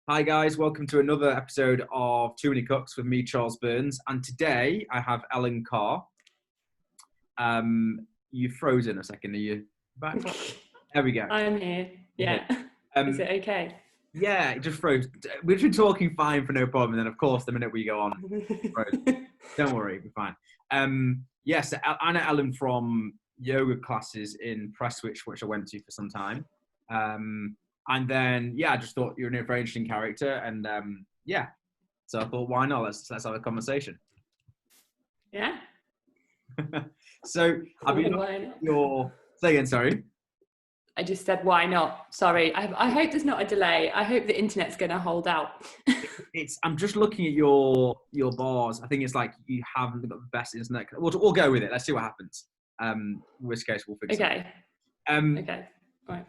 Hi guys, welcome to another episode of Too Many Cooks with me, Charles Burns, and today I have Ellen Carr. You've frozen a second, are you back? There we go. I'm here. Yeah. Is it okay? Yeah, it just froze. We've been talking fine for no problem, and then of course the minute we go on, it froze. Don't worry, we're fine. Yes, I know Ellen from yoga classes in Prestwich, which I went to for some time. And then, I just thought you were a very interesting character, and so I thought, why not? Let's have a conversation. Yeah. So, I've been say again, sorry. I just said, why not? Sorry. I hope there's not a delay. I hope the internet's going to hold out. I'm just looking at your bars. I think it's like you haven't got the best internet. We'll go with it. Let's see what happens. In which case, we'll fix it. Okay. Okay. All right.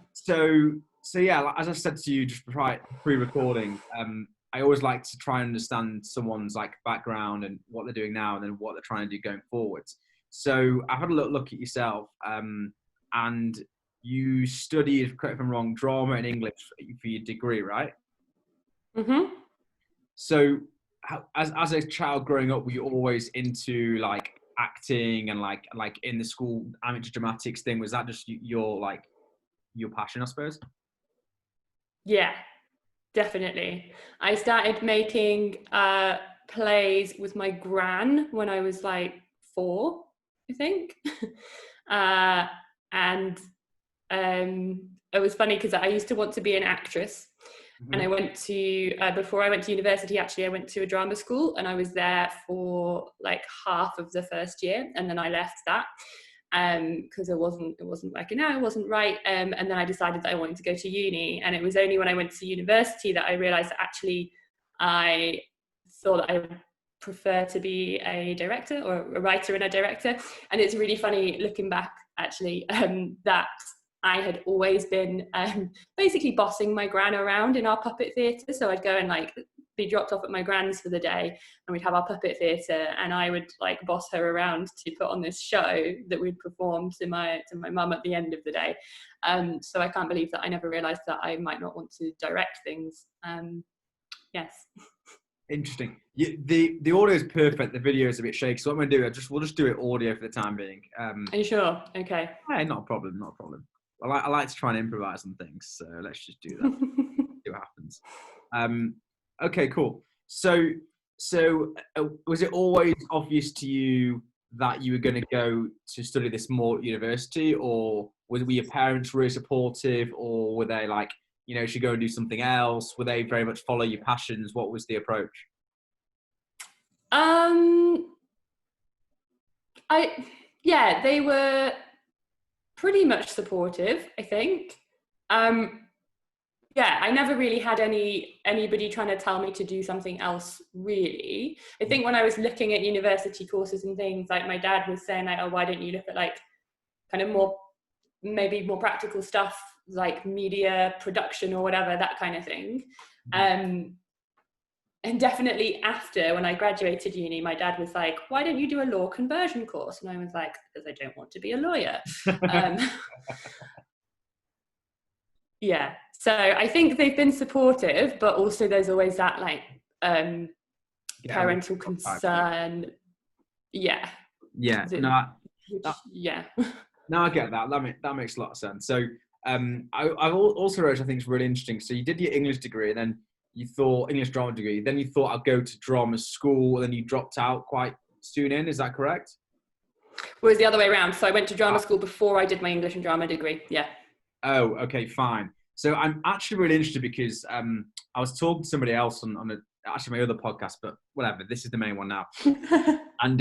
So yeah, as I said to you just pre-recording, I always like to try and understand someone's like background and what they're doing now, and then what they're trying to do going forwards. So I had a look at yourself, and you studied, correct me if I'm wrong, drama and English for your degree, right? Mm-hmm. So as a child growing up, were you always into like acting and like in the school amateur dramatics thing? Was that just your passion, I suppose? Yeah, definitely. I started making plays with my gran when I was like 4, I think. And it was funny because I used to want to be an actress. Mm-hmm. And I went to, before I went to university, actually, I went to a drama school, and I was there for like half of the first year, and then I left that because it wasn't working out, it wasn't right. And then I decided that I wanted to go to uni, and it was only when I went to university that I realized that actually I thought that I would prefer to be a director or a writer and a director. And it's really funny looking back, actually, that I had always been basically bossing my gran around in our puppet theatre. So I'd go and like be dropped off at my gran's for the day, and we'd have our puppet theatre, and I would like boss her around to put on this show that we'd perform to my mum at the end of the day. So I can't believe that I never realised that I might not want to direct things. Yes. Interesting. The audio is perfect. The video is a bit shaky. So what I'm going to do, we'll just do it audio for the time being. Are you sure? Okay. Yeah, not a problem. I like to try and improvise on things, so let's just do that. See what happens. Okay, cool. So was it always obvious to you that you were going to go to study this more at university, or were your parents really supportive, or were they like, you should go and do something else? Were they very much follow your passions? What was the approach? They were pretty much supportive, I think. I never really had anybody trying to tell me to do something else, really. I think when I was looking at university courses and things, like my dad was saying like, oh, why don't you look at like kind of maybe more practical stuff like media production or whatever, that kind of thing. And definitely after, when I graduated uni, my dad was like, why don't you do a law conversion course? And I was like, because I don't want to be a lawyer. Yeah. So I think they've been supportive, but also there's always that like parental concern. Yeah. Yeah. Yeah. No, I get that. That makes a lot of sense. So I've also wrote, I think it's really interesting. So you did your English degree, and then you thought English drama degree, then you thought I'll go to drama school, and then you dropped out quite soon in. Is that correct? Well, it was the other way around. So I went to drama school before I did my English and drama degree. Yeah. Oh, okay, fine. So I'm actually really interested because I was talking to somebody else on actually my other podcast, but whatever, this is the main one now. And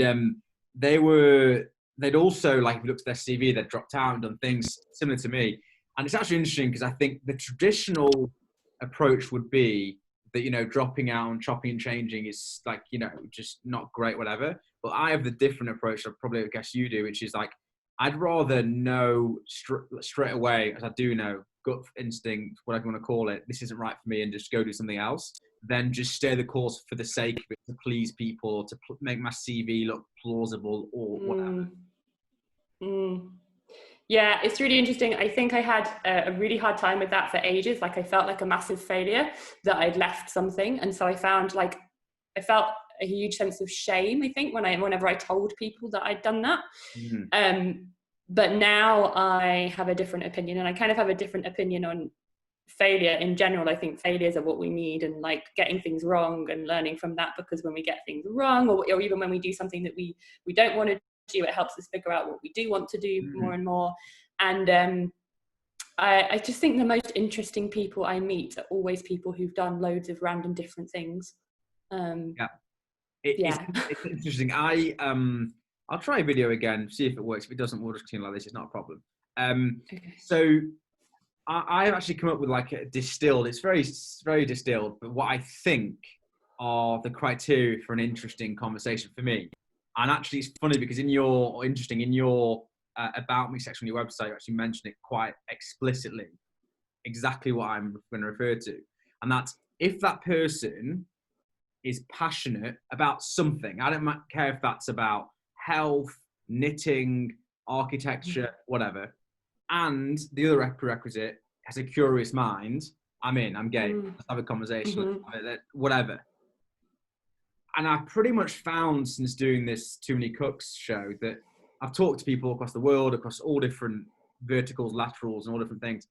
they'd also, like, if you looked at their CV, they'd dropped out and done things similar to me. And it's actually interesting because I think the traditional approach would be that, dropping out and chopping and changing is like, just not great, whatever. But I have the different approach that I guess you do, which is like, I'd rather know straight away, as I do know, gut instinct, whatever you want to call it, this isn't right for me, and just go do something else, than just stay the course for the sake of it, to please people, or to make my CV look plausible or whatever. Yeah, it's really interesting. I think I had a really hard time with that for ages. Like I felt like a massive failure that I'd left something. And so I found like, I felt a huge sense of shame, I think, whenever I told people that I'd done that. Mm. But now I have a different opinion, and I kind of have a different opinion on failure in general. I think failures are what we need, and like getting things wrong and learning from that, because when we get things wrong, or even when we do something that we don't want to do, it helps us figure out what we do want to do more and more. And I just think the most interesting people I meet are always people who've done loads of random different things. Yeah, Yeah. it's interesting. I'll try a video again, see if it works. If it doesn't, we'll just continue like this. It's not a problem. Okay. So I've actually come up with like a distilled. It's very distilled, but what I think are the criteria for an interesting conversation for me. And actually, it's funny because in your about me section on your website, you actually mention it quite explicitly, exactly what I'm going to refer to, and that's if that person is passionate about something. I don't care if that's about health, knitting, architecture, whatever. And the other prerequisite has a curious mind. I'm in. I'm game. Let's have a conversation. Whatever. And I've pretty much found since doing this Too Many Cooks show that I've talked to people across the world, across all different verticals, laterals, and all different things.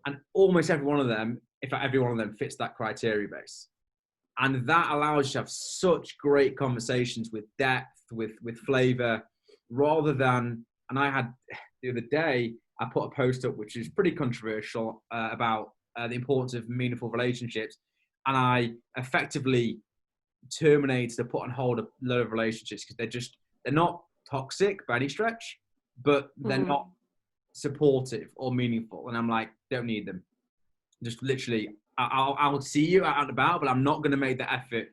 And almost every one of them, if not every one of them, fits that criteria base. And that allows you to have such great conversations with depth, with flavor, rather than, and I had the other day, I put a post up, which is pretty controversial, about the importance of meaningful relationships. And I effectively terminated or put on hold a lot of relationships because they're not toxic by any stretch, but they're not supportive or meaningful. And I'm like, don't need them. Just literally, I'll see you out and about, but I'm not going to make the effort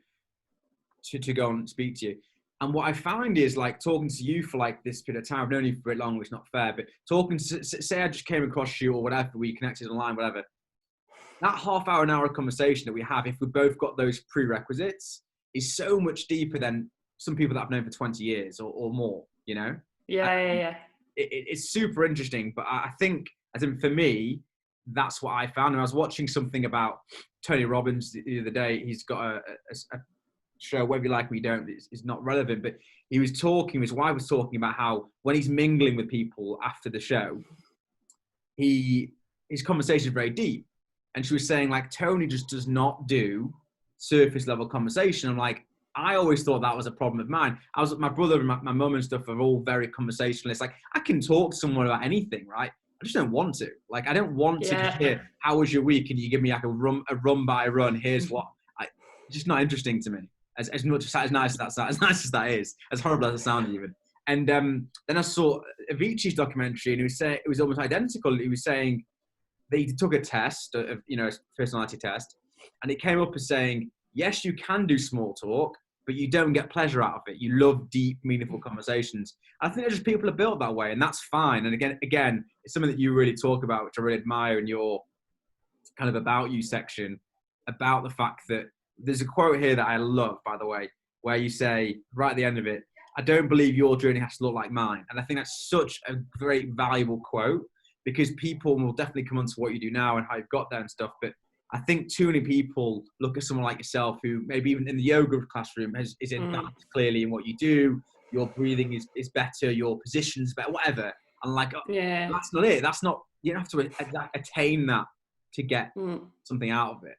to go and speak to you. And what I find is like talking to you for like this period of time, I've known you for a bit longer, it's not fair, but talking to, say I just came across you or whatever, we connected online, whatever, that half hour, an hour conversation that we have, if we both got those prerequisites, is so much deeper than some people that I've known for 20 years or more, you know? Yeah. It's super interesting, but I think, as in for me, that's what I found. And I was watching something about Tony Robbins the other day. He's got a show, whether you like or you don't, is not relevant, but he was talking, his wife was talking about how when he's mingling with people after the show, his conversation is very deep. And she was saying like, Tony just does not do surface level conversation. I'm like, I always thought that was a problem of mine. My brother and my mum and stuff are all very conversationalists. Like I can talk to someone about anything, right? I just don't want to. Like I don't want to just hear, how was your week? And you give me like a run by run. Here's what it's just not interesting to me. As much as nice as that is, as horrible as it sounds even. And then I saw Avicii's documentary, and it was almost identical. He was saying they took a test of, a personality test, and it came up as saying, yes, you can do small talk, but you don't get pleasure out of it. You love deep, meaningful conversations. I think just people are built that way, and that's fine. And again, it's something that you really talk about, which I really admire in your kind of about you section, about the fact that there's a quote here that I love, by the way, where you say right at the end of it, I don't believe your journey has to look like mine. And I think that's such a great, valuable quote, because people will definitely come onto what you do now and how you've got there and stuff. But I think too many people look at someone like yourself who maybe even in the yoga classroom is advanced clearly in what you do. Your breathing is better, your position's better, whatever. And like, that's not it. That's not, you don't have to attain that to get something out of it.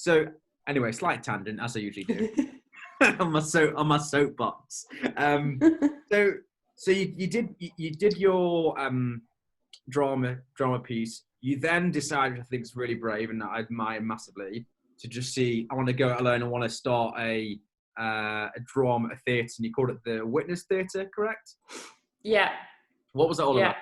So anyway, slight tangent, as I usually do. on my soapbox. So you did your drama piece. You then decided, I think it's really brave and I admire massively, to just see, I want to go it alone. I want to start a drama, a theatre, and you called it the Witness Theatre, correct? Yeah. What was that all about?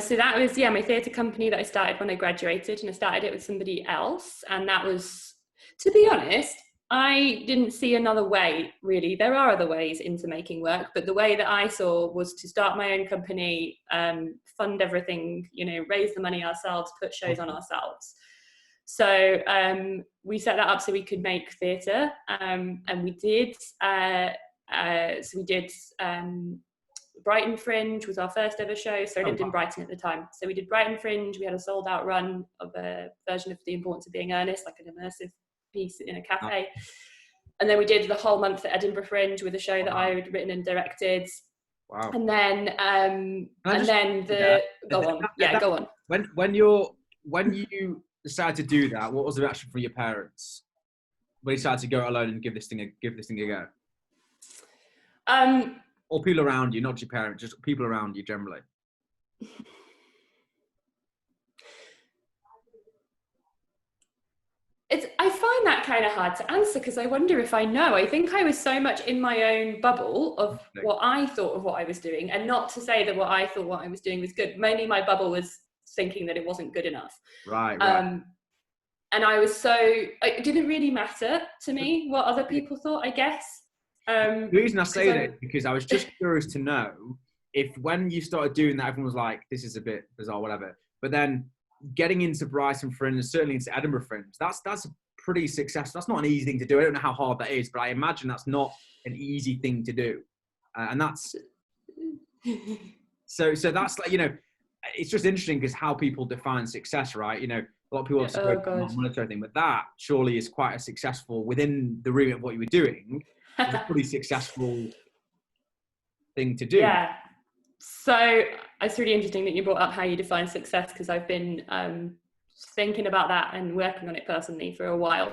So that was, my theatre company that I started when I graduated, and I started it with somebody else. And that was, to be honest, I didn't see another way, really. There are other ways into making work, but the way that I saw was to start my own company, fund everything, raise the money ourselves, put shows on ourselves. So we set that up so we could make theatre, and we did. So we did Brighton Fringe was our first ever show. So I lived in Brighton at the time. So we did Brighton Fringe. We had a sold out run of a version of The Importance of Being Earnest, like an immersive piece in a cafe. And then we did the whole month at Edinburgh Fringe with a show that I had written and directed. Wow. And then go on. When you decided to do that, what was the reaction from your parents when you decided to go alone and give this thing a go? Or people around you, not your parents, just people around you generally. I find that kind of hard to answer because I wonder if I know. I think I was so much in my own bubble of what I thought of what I was doing, and not to say that what I thought what I was doing was good. Mainly my bubble was thinking that it wasn't good enough. Right. And I was it didn't really matter to me what other people thought, I guess. The reason I say that is because I was just curious to know if when you started doing that, everyone was like, this is a bit bizarre, whatever. But then getting into Brighton Fringe, and certainly into Edinburgh Fringe, that's a pretty successful. That's not an easy thing to do. I don't know how hard that is, but I imagine that's not an easy thing to do. And that's so that's like, it's just interesting because how people define success, right? A lot of people have spoken monetary thing, but that surely is quite a successful within the remit of what you were doing. It's a pretty successful thing to do. Yeah. So it's really interesting that you brought up how you define success, because I've been thinking about that and working on it personally for a while.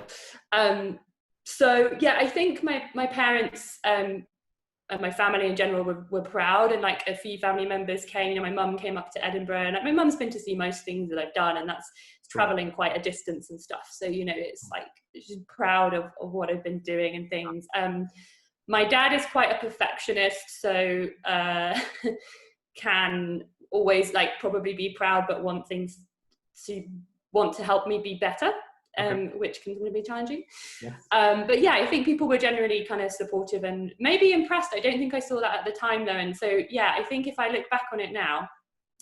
So yeah, I think my parents and my family in general were proud, and like a few family members came. My mum came up to Edinburgh, and my mum's been to see most things that I've done, and that's traveling quite a distance and stuff. So it's like she's proud of what I've been doing and things. My dad is quite a perfectionist, so can always like probably be proud, but want to help me be better. Which can be challenging. Yes. But yeah, I think people were generally kind of supportive and maybe impressed. I don't think I saw that at the time though. And so, yeah, I think if I look back on it now,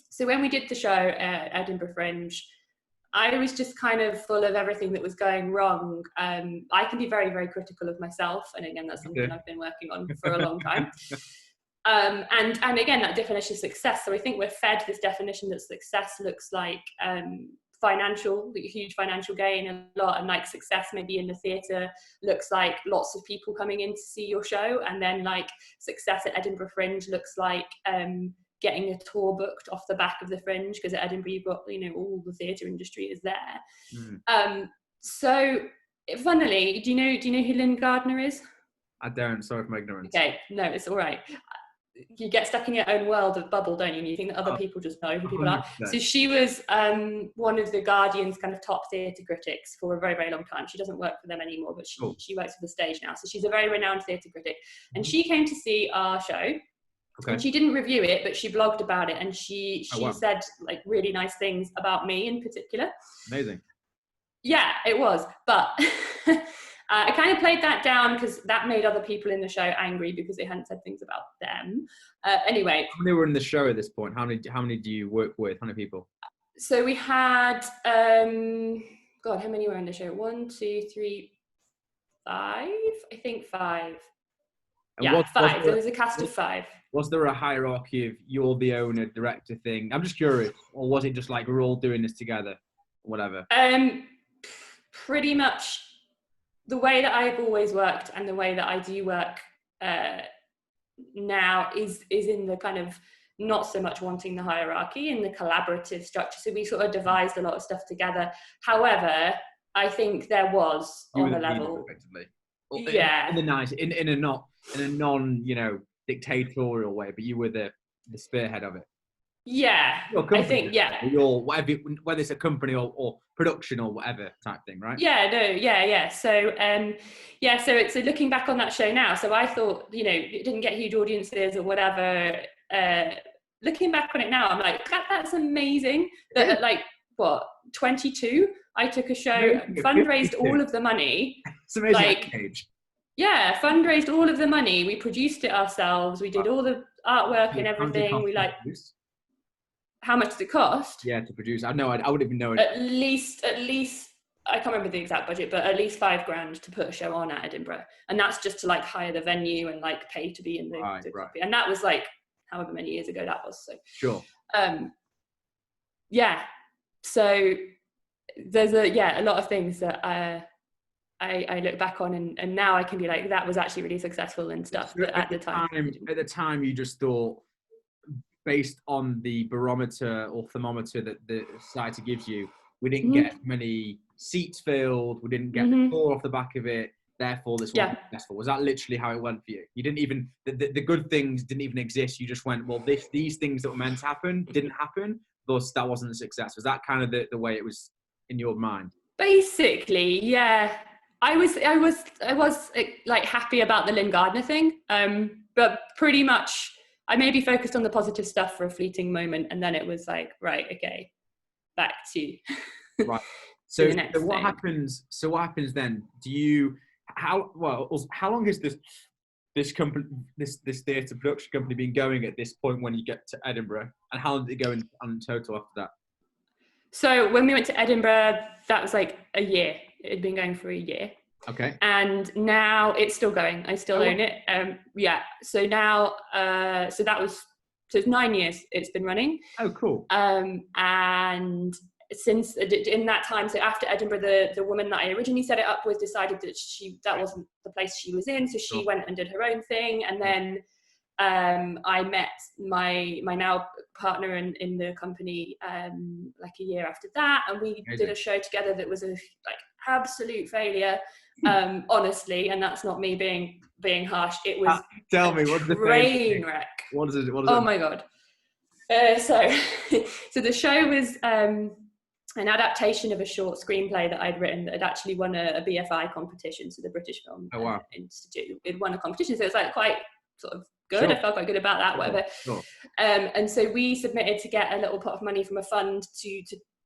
so when we did the show at Edinburgh Fringe, I was just kind of full of everything that was going wrong. I can be very, very critical of myself. And again, that's something I've been working on for a long time. And again, that definition of success. So I think we're fed this definition that success looks like huge financial gain a lot, and like success maybe in the theatre looks like lots of people coming in to see your show, and then like success at Edinburgh Fringe looks like getting a tour booked off the back of the Fringe, because at Edinburgh you've got all the theatre industry is there. So funnily, do you know who Lynn Gardner is? I don't, sorry for my ignorance. Okay, no, it's all right. You get stuck in your own world of bubble, don't you? And you think that other people just know who people are. So she was one of the Guardian's kind of top theatre critics for a very, very long time. She doesn't work for them anymore, but she works for the stage now. So she's a very renowned theatre critic. And she came to see our show. And she didn't review it, but she blogged about it. And she said like really nice things about me in particular. Amazing. Yeah, it was. But I kind of played that down because that made other people in the show angry because they hadn't said things about them. Anyway. How many were in the show at this point? How many do you work with? How many people? So we had, how many were in the show? 1, 2, 3, 5? I think 5. And 5. There was a cast of 5. Was there a hierarchy of you're the owner, director thing? I'm just curious. Or was it just like we're all doing this together? Or whatever? Pretty much the way that I've always worked and the way that I do work now is in the kind of not so much wanting the hierarchy, in the collaborative structure. So we sort of devised a lot of stuff together. However, I think there was on a level, effectively. Yeah, in a non dictatorial way, but you were the spearhead of it. Yeah, I think you're whatever, whether it's a company or production or whatever type thing, right? So so it's looking back on that show now. So I thought it didn't get huge audiences or whatever. Looking back on it now, I'm like, that's amazing. That at like 22, I took a show, fundraised all of the money. It's amazing age. Yeah, fundraised all of the money. We produced it ourselves. We did all the artwork and everything. How much does it cost? Yeah, to produce. I wouldn't even know it. At least, I can't remember the exact budget, but at least $5,000 to put a show on at Edinburgh. And that's just to like hire the venue and like pay to be in the copy. And that was like however many years ago that was. So sure. Yeah. So there's a lot of things that I look back on and now I can be like, that was actually really successful and stuff. But at the time, you just thought, based on the barometer or thermometer that the society gives you, we didn't get many seats filled, we didn't get the tour off the back of it, therefore this wasn't successful. Was that literally how it went for you? You didn't even, the good things didn't even exist, you just went, well, these things that were meant to happen didn't happen, thus that wasn't a success. Was that kind of the way it was in your mind? Basically, yeah. I was like happy about the Lynn Gardner thing, but pretty much I maybe focused on the positive stuff for a fleeting moment, and then it was like, right, okay, back to right. So, the next what thing. happens? So what happens then? How long has this company, this theatre production company, been going at this point when you get to Edinburgh, and how did it go in total after that? So when we went to Edinburgh, that was like a year. It had been going for a year. Okay. And now it's still going. I still own it. Yeah. So now, so it's 9 years it's been running. Oh, cool. And since in that time, so after Edinburgh, the woman that I originally set it up with decided that wasn't the place she was in, so she went and did her own thing. And then I met my now partner in the company like a year after that, and we did a show together that was a absolute failure, honestly, and that's not me being harsh. It was tell me, what's the train wreck. What is it? Oh my god. So the show was an adaptation of a short screenplay that I'd written that had actually won a BFI competition, so the British Film Institute. It won a competition, so it was like quite sort of good. Sure. I felt quite good about that, whatever. Sure. And so we submitted to get a little pot of money from a fund to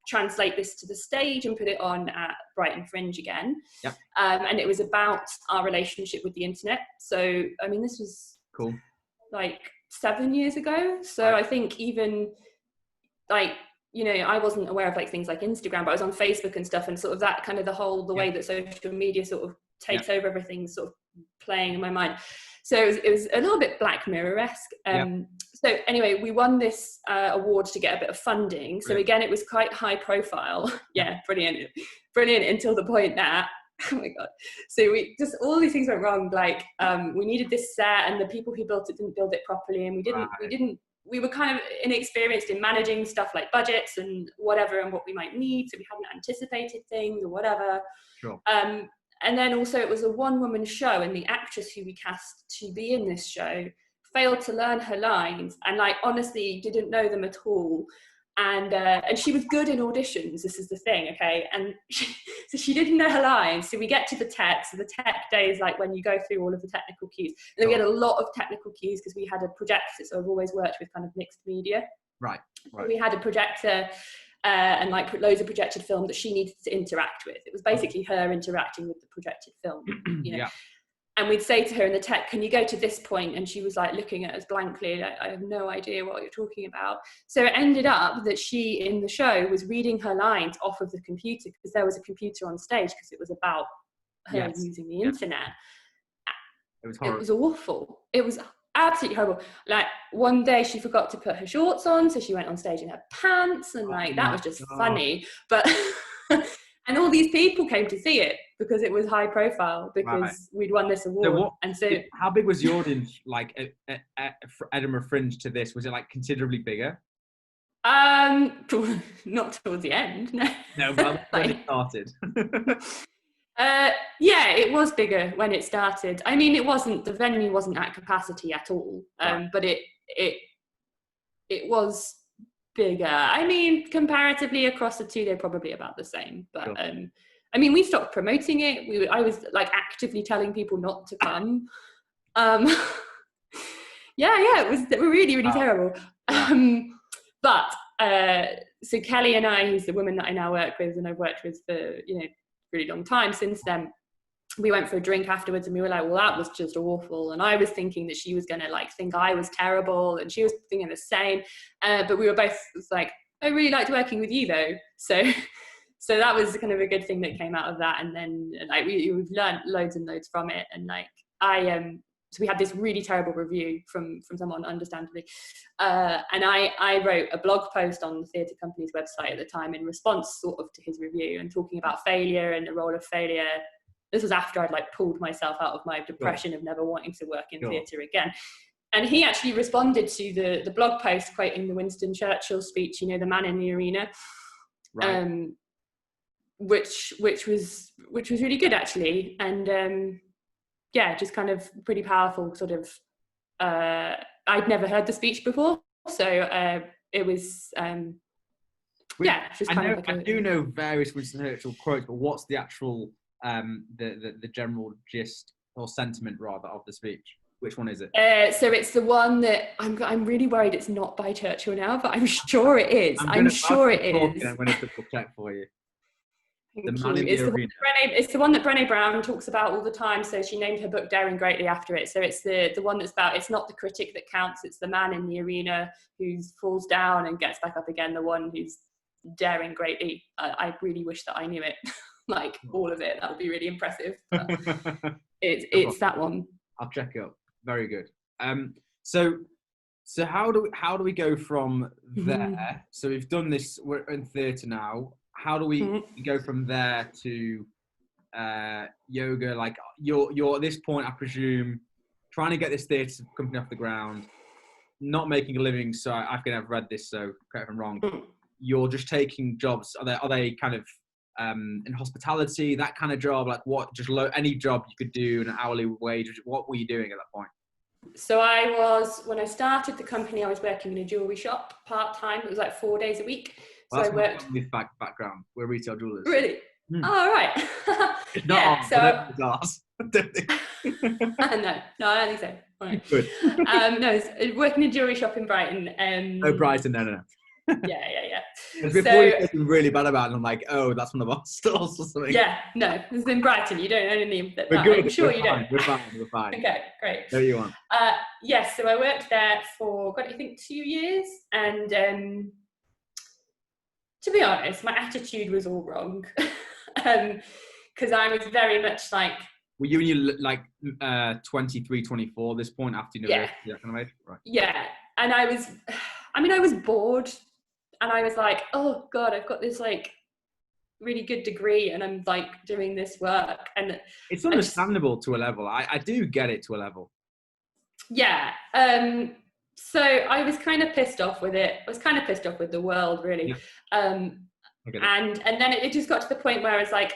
translate this to the stage and put it on at Brighton Fringe again. Yep. And it was about our relationship with the internet. So, I mean, this was cool, like 7 years ago. So right. I think even like, you know, I wasn't aware of like things like Instagram, but I was on Facebook and stuff, and sort of that kind of the way that social media sort of takes over everything, sort of playing in my mind. So it was a little bit Black Mirror-esque. So anyway, we won this award to get a bit of funding. So again, it was quite high profile. Brilliant until the point that, oh my God. So we just, all these things went wrong. Like we needed this set and the people who built it didn't build it properly. And we were kind of inexperienced in managing stuff like budgets and whatever and what we might need. So we hadn't anticipated things or whatever. Sure. And then also it was a one-woman show, and the actress who we cast to be in this show failed to learn her lines and like honestly didn't know them at all. And she was good in auditions, this is the thing, okay? And so she didn't know her lines. So we get to the tech. So the tech day is like when you go through all of the technical cues. And then we had a lot of technical cues because we had a projector. So I've always worked with kind of mixed media. Right. So we had a projector and like loads of projected film that she needed to interact with. It was basically her interacting with the projected film, you know? Yeah. And we'd say to her in the tech, can you go to this point? And she was like looking at us blankly, like, I have no idea what you're talking about. So it ended up that she, in the show, was reading her lines off of the computer because there was a computer on stage because it was about her using the internet. It was horrible. It was awful. It was absolutely horrible. Like one day she forgot to put her shorts on, so she went on stage in her pants, and like that was just funny. But and all these people came to see it because it was high profile because we'd won this award. How big was your audience like at Edinburgh Fringe to this? Was it like considerably bigger? Not towards the end. No, but when it started. Yeah, it was bigger when it started. I mean, the venue wasn't at capacity at all, but it was bigger. I mean, comparatively across the two, they're probably about the same. But sure. I mean, we stopped promoting it. I was like actively telling people not to come. It was really, really terrible. But so Kelly and I, who's the woman that I now work with, and I've worked with for really long time since then, we went for a drink afterwards and we were like, well, that was just awful. And I was thinking that she was going to like think I was terrible, and she was thinking the same. But we were both like, I really liked working with you though. So that was kind of a good thing that came out of that. And then like we've learned loads and loads from it. And like so we had this really terrible review from someone, understandably, and I wrote a blog post on the theatre company's website at the time in response sort of to his review, and talking about failure and the role of failure. This was after I'd like pulled myself out of my depression of never wanting to work in theatre again. And he actually responded to the blog post, quoting the Winston Churchill speech, you know, the man in the arena, right. Which was really good, actually. And just kind of pretty powerful sort of, I'd never heard the speech before. So it was, just kind of like I do know various Winston Churchill quotes, but what's the actual, the general gist or sentiment rather of the speech? Which one is it? So it's the one that I'm really worried it's not by Churchill now, but I'm sure it is. I'm sure it is. I'm going to double check for you. It's the one that Brené Brown talks about all the time. So she named her book Daring Greatly after it. So it's the one that's about, it's not the critic that counts, it's the man in the arena who falls down and gets back up again, the one who's daring greatly. I really wish that I knew it, like all of it. That would be really impressive. It's that one. I'll check it up. Very good. So how do we go from there? So we've done this. We're in theatre now. How do we go from there to yoga? Like you're at this point, I presume, trying to get this theatre company off the ground, not making a living. So I've read this. So correct if I'm wrong. You're just taking jobs. Are they kind of in hospitality, that kind of job? Like what? Just any job you could do, an hourly wage. What were you doing at that point? So when I started the company, I was working in a jewellery shop part-time. It was like 4 days a week. Well, so I worked with background. We're retail jewellers. Really? Oh, right. It's not on, so I don't think. No, I don't think so. Right. Good. No, it's working in a jewellery shop in Brighton. Brighton, no. Yeah. Before you get really bad about it, and I'm like, oh, that's one of our stores or something. Yeah, no, it's in Brighton. You don't own any of that. We're good. I'm sure you don't. We're fine. Okay, great. What do you want? Yes, so I worked there for, I think 2 years. And to be honest, my attitude was all wrong. Because I was very much like... Were you like 23, 24 at this point after university? Yeah. That kind of age? Right. Yeah, and I was bored. And I was like, oh God, I've got this like really good degree and I'm like doing this work. And it's understandable to a level. I do get it to a level. Yeah. So I was kind of pissed off with it. I was kind of pissed off with the world, really. Yeah. And then it just got to the point where I was like,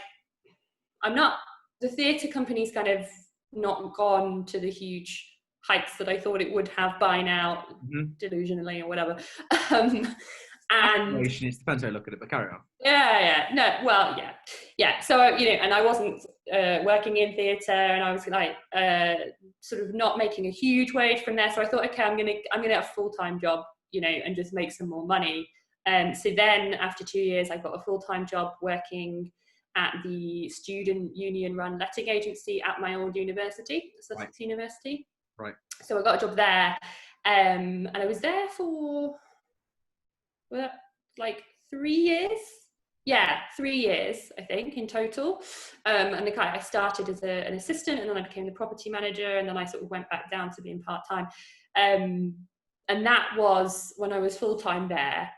the theatre company's kind of not gone to the huge heights that I thought it would have by now, delusionally or whatever. And it depends how you look at it, but carry on. Yeah. So and I wasn't working in theatre, and I was like sort of not making a huge wage from there. So I thought, okay, I'm gonna get a full-time job, and just make some more money. So then after 2 years, I got a full-time job working at the student union-run letting agency at my old university, Sussex University. Right. So I got a job there, and I was there for like 3 years. Yeah, 3 years, I think, in total. And I started as an assistant, and then I became the property manager, and then I sort of went back down to being part-time. And that was when I was full-time there.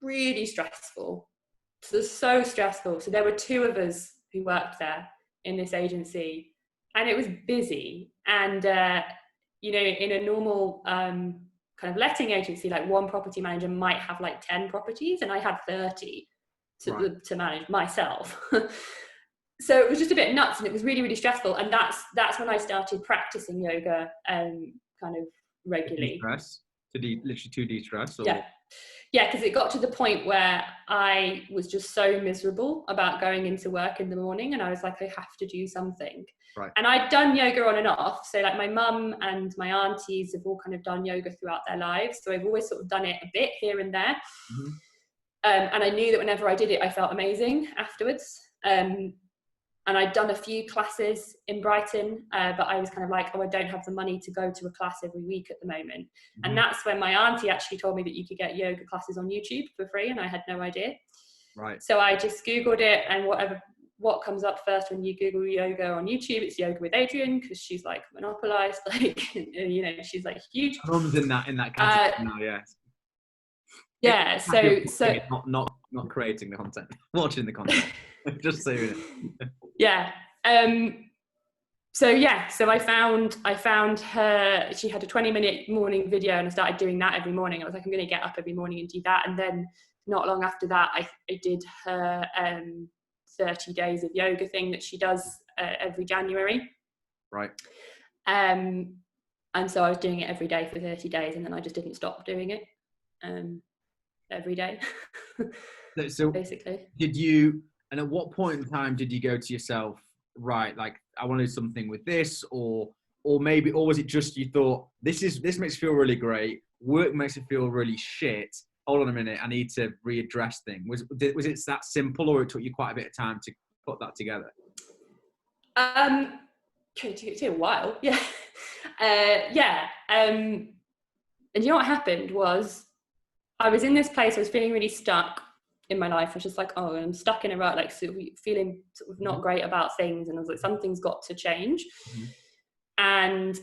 Really stressful. So stressful. So there were 2 of us who worked there in this agency, and it was busy. And, in a normal kind of letting agency, like one property manager might have like 10 properties, and I had 30 to manage myself. So it was just a bit nuts, and it was really, really stressful. And that's when I started practicing yoga kind of regularly. Literally to de-stress? Or? Yeah, because it got to the point where I was just so miserable about going into work in the morning, and I was like, I have to do something. Right. And I'd done yoga on and off. So like my mum and my aunties have all kind of done yoga throughout their lives. So I've always sort of done it a bit here and there. Mm-hmm. And I knew that whenever I did it, I felt amazing afterwards. And I'd done a few classes in Brighton, but I was kind of like, I don't have the money to go to a class every week at the moment. Mm-hmm. And that's when my auntie actually told me that you could get yoga classes on YouTube for free, and I had no idea. Right. So I just Googled it, and what comes up first when you Google yoga on YouTube? It's Yoga with Adrian, because she's like monopolized, like, you know, she's like huge. Everyone's in that category now, yes. Yeah, so not creating the content, watching the content, just so you know. Yeah. So I found her. She had a 20-minute morning video, and I started doing that every morning. I was like, I'm going to get up every morning and do that. And then not long after that, I did her 30 days of yoga thing that she does every January. Right. And so I was doing it every day for 30 days, and then I just didn't stop doing it every day. So basically, did you? And at what point in time did you go to yourself, right, like, I want to do something with this, or was it just you thought, this makes me feel really great, work makes me feel really shit, hold on a minute, I need to readdress things? Was it that simple, or it took you quite a bit of time to put that together? It took a while, yeah. And you know what happened was, I was in this place, I was feeling really stuck in my life. I was just like, oh, I'm stuck in a rut, like, sort of feeling sort of not great about things, and I was like, something's got to change. And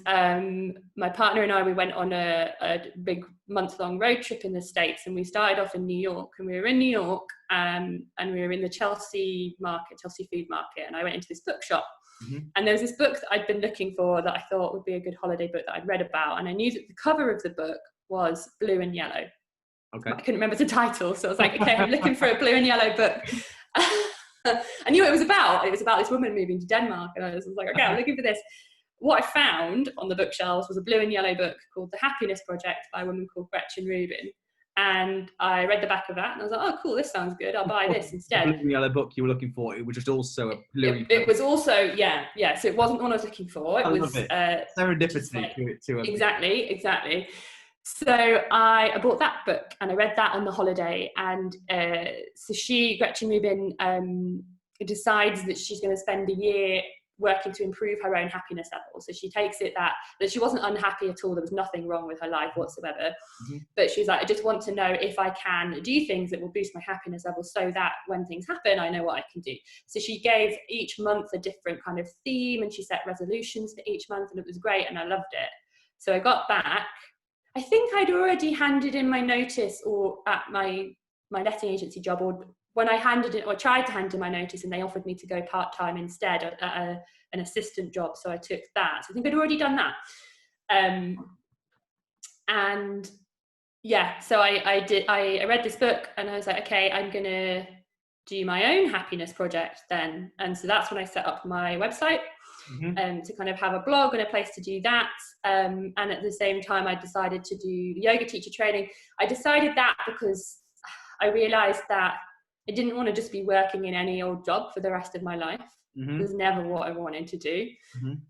my partner and I, we went on a big month-long road trip in the States, and we started off in New York, and we were in New York, and we were in the Chelsea food market, and I went into this bookshop, and there was this book that I'd been looking for that I thought would be a good holiday book that I'd read about, and I knew that the cover of the book was blue and yellow. Okay. I couldn't remember the title, so I was like, okay, I'm looking for a blue and yellow book. I knew what it was about. It was about this woman moving to Denmark, and I was like, okay, I'm looking for this. What I found on the bookshelves was a blue and yellow book called The Happiness Project by a woman called Gretchen Rubin. And I read the back of that, and I was like, oh, cool, this sounds good. I'll buy this instead. The blue and yellow book you were looking for, it was just also a blue. It was also, yeah. So it wasn't one I was looking for. It was serendipity like, to exactly. So I bought that book, and I read that on the holiday. And so Gretchen Rubin, decides that she's going to spend a year working to improve her own happiness level. So she takes it that she wasn't unhappy at all. There was nothing wrong with her life whatsoever. But she's like, I just want to know if I can do things that will boost my happiness level, so that when things happen, I know what I can do. So she gave each month a different kind of theme, and she set resolutions for each month, and it was great, and I loved it. So I got back. I think I'd already handed in my notice, or at my letting agency job, or when I tried to hand in my notice, and they offered me to go part-time instead at an assistant job. So I took that. So I think I'd already done that. And yeah, so I read this book, and I was like, okay, I'm going to do my own happiness project then. And so that's when I set up my website. To kind of have a blog and a place to do that. And at the same time, I decided to do the yoga teacher training. I decided that because I realized that I didn't want to just be working in any old job for the rest of my life. It was never what I wanted to do.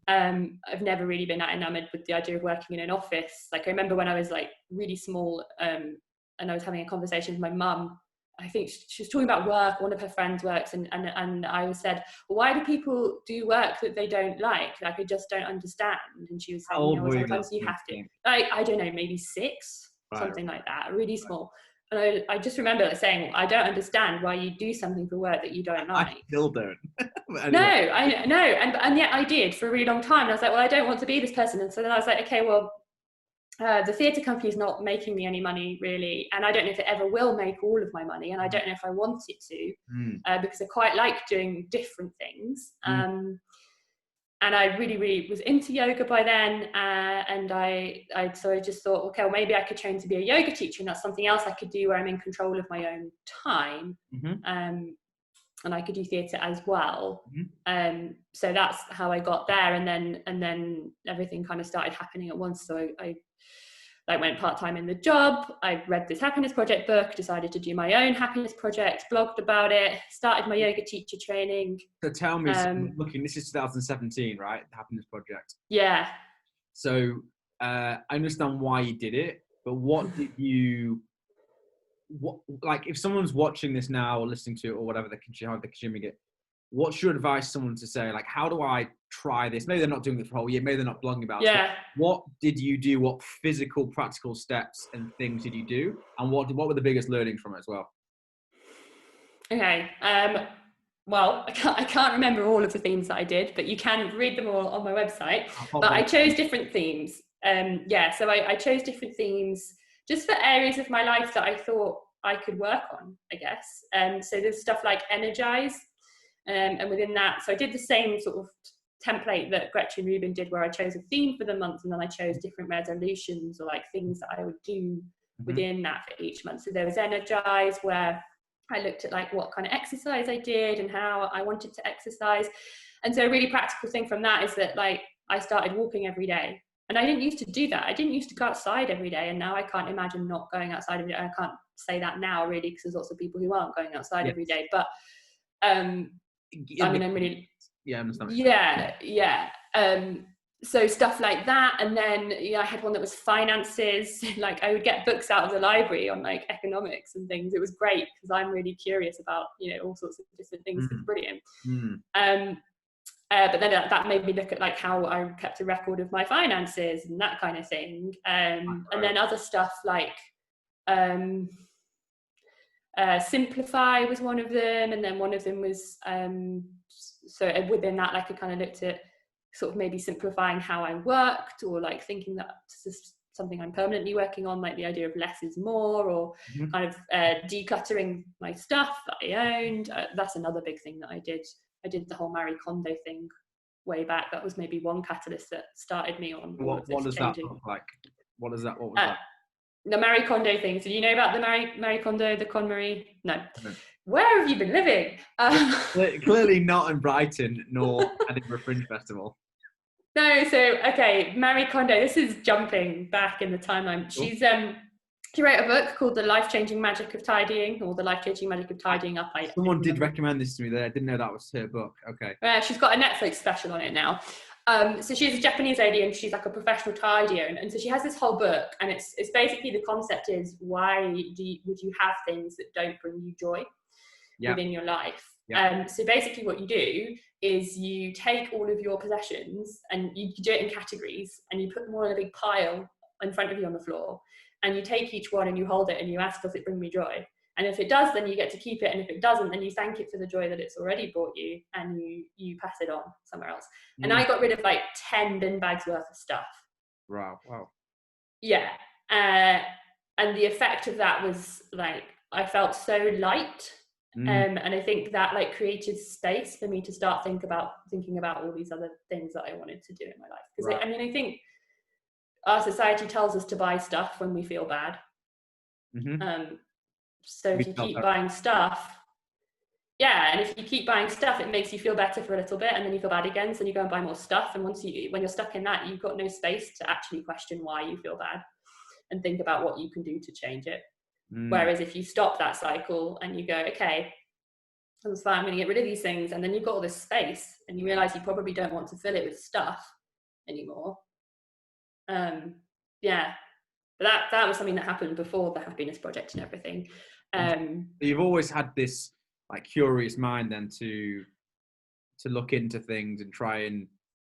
I've never really been that enamored with the idea of working in an office. Like, I remember when I was like really small, and I was having a conversation with my mum. I think she was talking about work, one of her friends works, and I said, well, why do people do work that they don't like? Like, I just don't understand. And she was saying, sometimes you have to, like, I don't know, maybe 6, something like that, really small. And I just remember saying, I don't understand why you do something for work that you don't like. I still don't. Anyway. No, I know. And yet I did for a really long time. And I was like, well, I don't want to be this person. And so then I was like, okay, well, the theatre company is not making me any money really, and I don't know if it ever will make all of my money, and I don't know if I want it to, because I quite like doing different things. And I really was into yoga by then, and so I just thought, okay, well, maybe I could train to be a yoga teacher, and that's something else I could do where I'm in control of my own time. And I could do theatre as well. So that's how I got there, and then everything kind of started happening at once. So I went part-time in the job. I read this happiness project book, decided to do my own happiness project, blogged about it, started my yoga teacher training. So tell me, this is 2017, right? The happiness project. Yeah. So I understand why you did it, but what did you, like, if someone's watching this now or listening to it or whatever, they're consuming it, what's your advice to someone to say, like, how do I try this? Maybe they're not doing it for a whole year. Maybe they're not blogging about it. What did you do? What physical, practical steps and things did you do? And what were the biggest learnings from it as well? Okay. well, I can't remember all of the themes that I did, but you can read them all on my website. But I chose different themes. So I chose different themes just for areas of my life that I thought I could work on, I guess. So there's stuff like energize, and within that, so I did the same sort of template that Gretchen Rubin did, where I chose a theme for the month, and then I chose different resolutions or like things that I would do within that for each month. So there was energize, where I looked at like what kind of exercise I did and how I wanted to exercise. And so a really practical thing from that is that like I started walking every day. And I didn't used to do that. I didn't used to go outside every day. And now I can't imagine not going outside every day. I can't say that now really, because there's lots of people who aren't going outside every day. But I'm really... Yeah, I understand. Yeah. So stuff like that. And then I had one that was finances. Like I would get books out of the library on like economics and things. It was great because I'm really curious about, all sorts of different things. It's brilliant. But then that made me look at like how I kept a record of my finances and that kind of thing. And then other stuff like simplify was one of them. And then one of them was, so within that, like I kind of looked at sort of maybe simplifying how I worked, or like thinking that this is something I'm permanently working on, like the idea of less is more, or kind of decluttering my stuff that I owned. That's another big thing that I did. I did the whole Marie Kondo thing way back. That was maybe one catalyst that started me on all of this What does changing. that look like? What was that? The Marie Kondo thing. So you know about the Marie Kondo, the KonMari? No. Where have you been living? Clearly not in Brighton nor Edinburgh Fringe Festival. No, so okay, Marie Kondo. This is jumping back in the timeline. She's she wrote a book called The Life-Changing Magic of Tidying, or The Life-Changing Magic of Tidying Up. Someone did recommend this to me there. I didn't know that was her book. Okay. She's got a Netflix special on it now. So she's a Japanese lady and she's like a professional tidier, and so she has this whole book, and it's basically the concept is why would you have things that don't bring you joy within your life? So basically what you do is you take all of your possessions and you do it in categories, and you put them all in a big pile in front of you on the floor, and you take each one and you hold it and you ask, does it bring me joy? And if it does, then you get to keep it. And if it doesn't, then you thank it for the joy that it's already brought you, and you pass it on somewhere else. And I got rid of like 10 bin bags worth of stuff. Wow. Yeah. And the effect of that was like, I felt so light. And I think that like created space for me to start thinking about all these other things that I wanted to do in my life. Because I think our society tells us to buy stuff when we feel bad. So if you keep buying stuff, and if you keep buying stuff, it makes you feel better for a little bit, and then you feel bad again, so then you go and buy more stuff. And when you're stuck in that, you've got no space to actually question why you feel bad and think about what you can do to change it. Whereas if you stop that cycle and you go, okay, that's fine, I'm going to get rid of these things, and then you've got all this space, and you realize you probably don't want to fill it with stuff anymore. But that was something that happened before the Happiness Project and everything. You've always had this like curious mind then to look into things and try and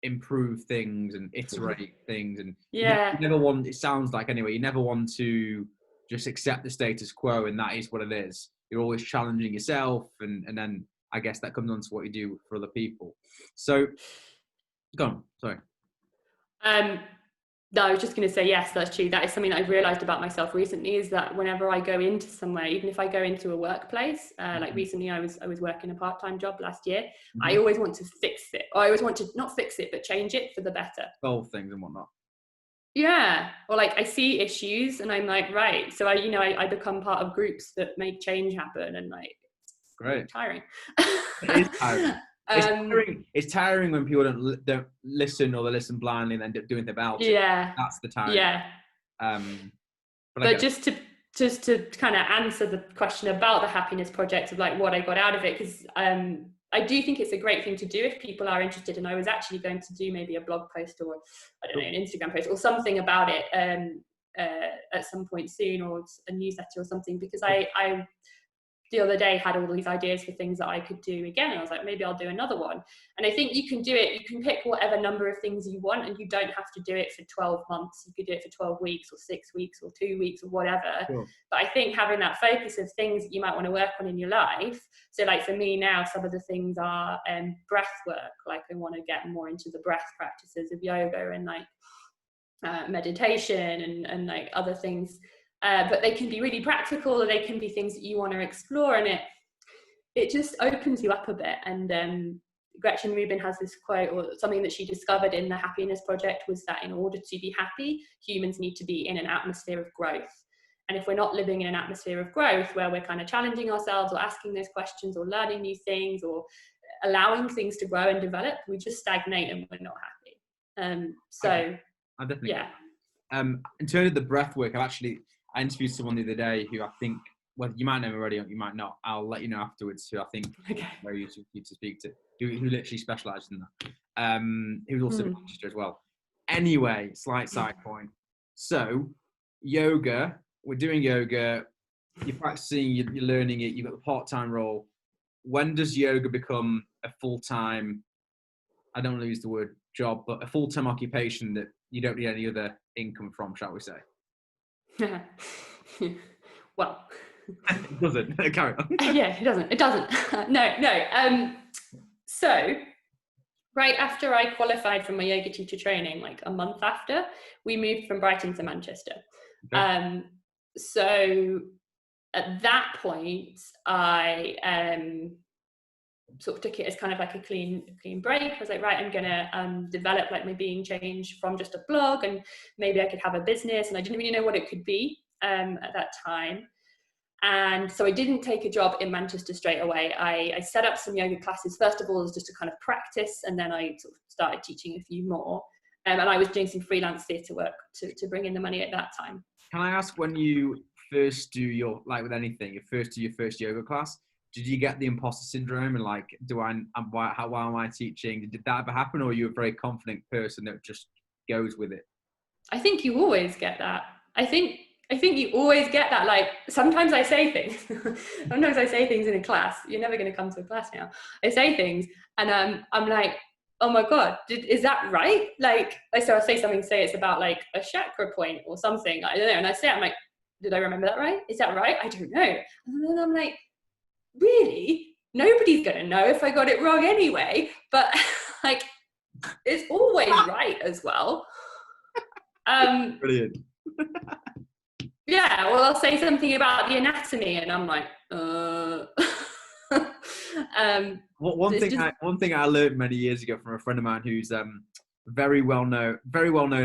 improve things and iterate things, and you never want, it sounds like anyway, you never want to just accept the status quo and that is what it is. You're always challenging yourself, and then I guess that comes on to what you do for other people. So go on, sorry. No, I was just going to say, yes, that's true. That is something that I've realised about myself recently, is that whenever I go into somewhere, even if I go into a workplace, like recently I was working a part-time job last year, I always want to fix it. Or I always want to not fix it, but change it for the better. Solve things and whatnot. Yeah. Or like I see issues and I'm like, right. So I become part of groups that make change happen, and like, great. Tiring. It is tiring. It's tiring when people don't listen, or they listen blindly and end up doing the about it. That's the tiring. But just to kind of answer the question about the Happiness Project, of like what I got out of it, because I do think it's a great thing to do if people are interested. And I was actually going to do maybe a blog post, or I don't know, an Instagram post or something about it at some point soon, or a newsletter or something, because I the other day had all these ideas for things that I could do again. I was like, maybe I'll do another one. And I think you can do it. You can pick whatever number of things you want, and you don't have to do it for 12 months. You could do it for 12 weeks or 6 weeks or 2 weeks or whatever. Sure. But I think having that focus of things that you might want to work on in your life. So like for me now, some of the things are breath work. Like I want to get more into the breath practices of yoga and like meditation and like other things. But they can be really practical, or they can be things that you want to explore, and it just opens you up a bit. And Gretchen Rubin has this quote, or something that she discovered in the Happiness Project, was that in order to be happy, humans need to be in an atmosphere of growth. And if we're not living in an atmosphere of growth where we're kind of challenging ourselves or asking those questions or learning new things or allowing things to grow and develop, we just stagnate and we're not happy. I definitely. Yeah. In terms of the breath work, I interviewed someone the other day who I think, well, you might know him already, or you might not. I'll let you know afterwards. Who I think is very useful for you to speak to. Who literally specialises in that. He was also a teacher as well. Anyway, slight side point. So, yoga. We're doing yoga. You're practicing. You're learning it. You've got the part-time role. When does yoga become a full-time? I don't want to use the word job, but a full-time occupation that you don't need any other income from, shall we say? Well, it doesn't. Carry on. Yeah, it doesn't. No. So right after I qualified from my yoga teacher training, like a month after, we moved from Brighton to Manchester. Okay. So at that point, I sort of took it as kind of like a clean break. I was like, right, I'm gonna develop like my being change from just a blog, and maybe I could have a business, and I didn't really know what it could be at that time. And so I didn't take a job in Manchester straight away. I set up some yoga classes, first of all, as just to kind of practice, and then I sort of started teaching a few more. And I was doing some freelance theatre work to bring in the money at that time. Can I ask, when you first do your, like with anything, your first yoga class, did you get the imposter syndrome and like, why am I teaching? Did that ever happen, or are you a very confident person that just goes with it? I think you always get that. I think you always get that. Like sometimes I say things, in a class. You're never going to come to a class now. I say things and I'm like, oh my God, is that right? Like, so I'll say something, say it's about like a chakra point or something. I don't know. And I say, I'm like, did I remember that right? Is that right? I don't know. And then I'm like, really? Nobody's going to know if I got it wrong anyway. But like, it's always right as well. Brilliant. Yeah, well, I'll say something about the anatomy, and I'm like, One thing I learned many years ago from a friend of mine who's very well known,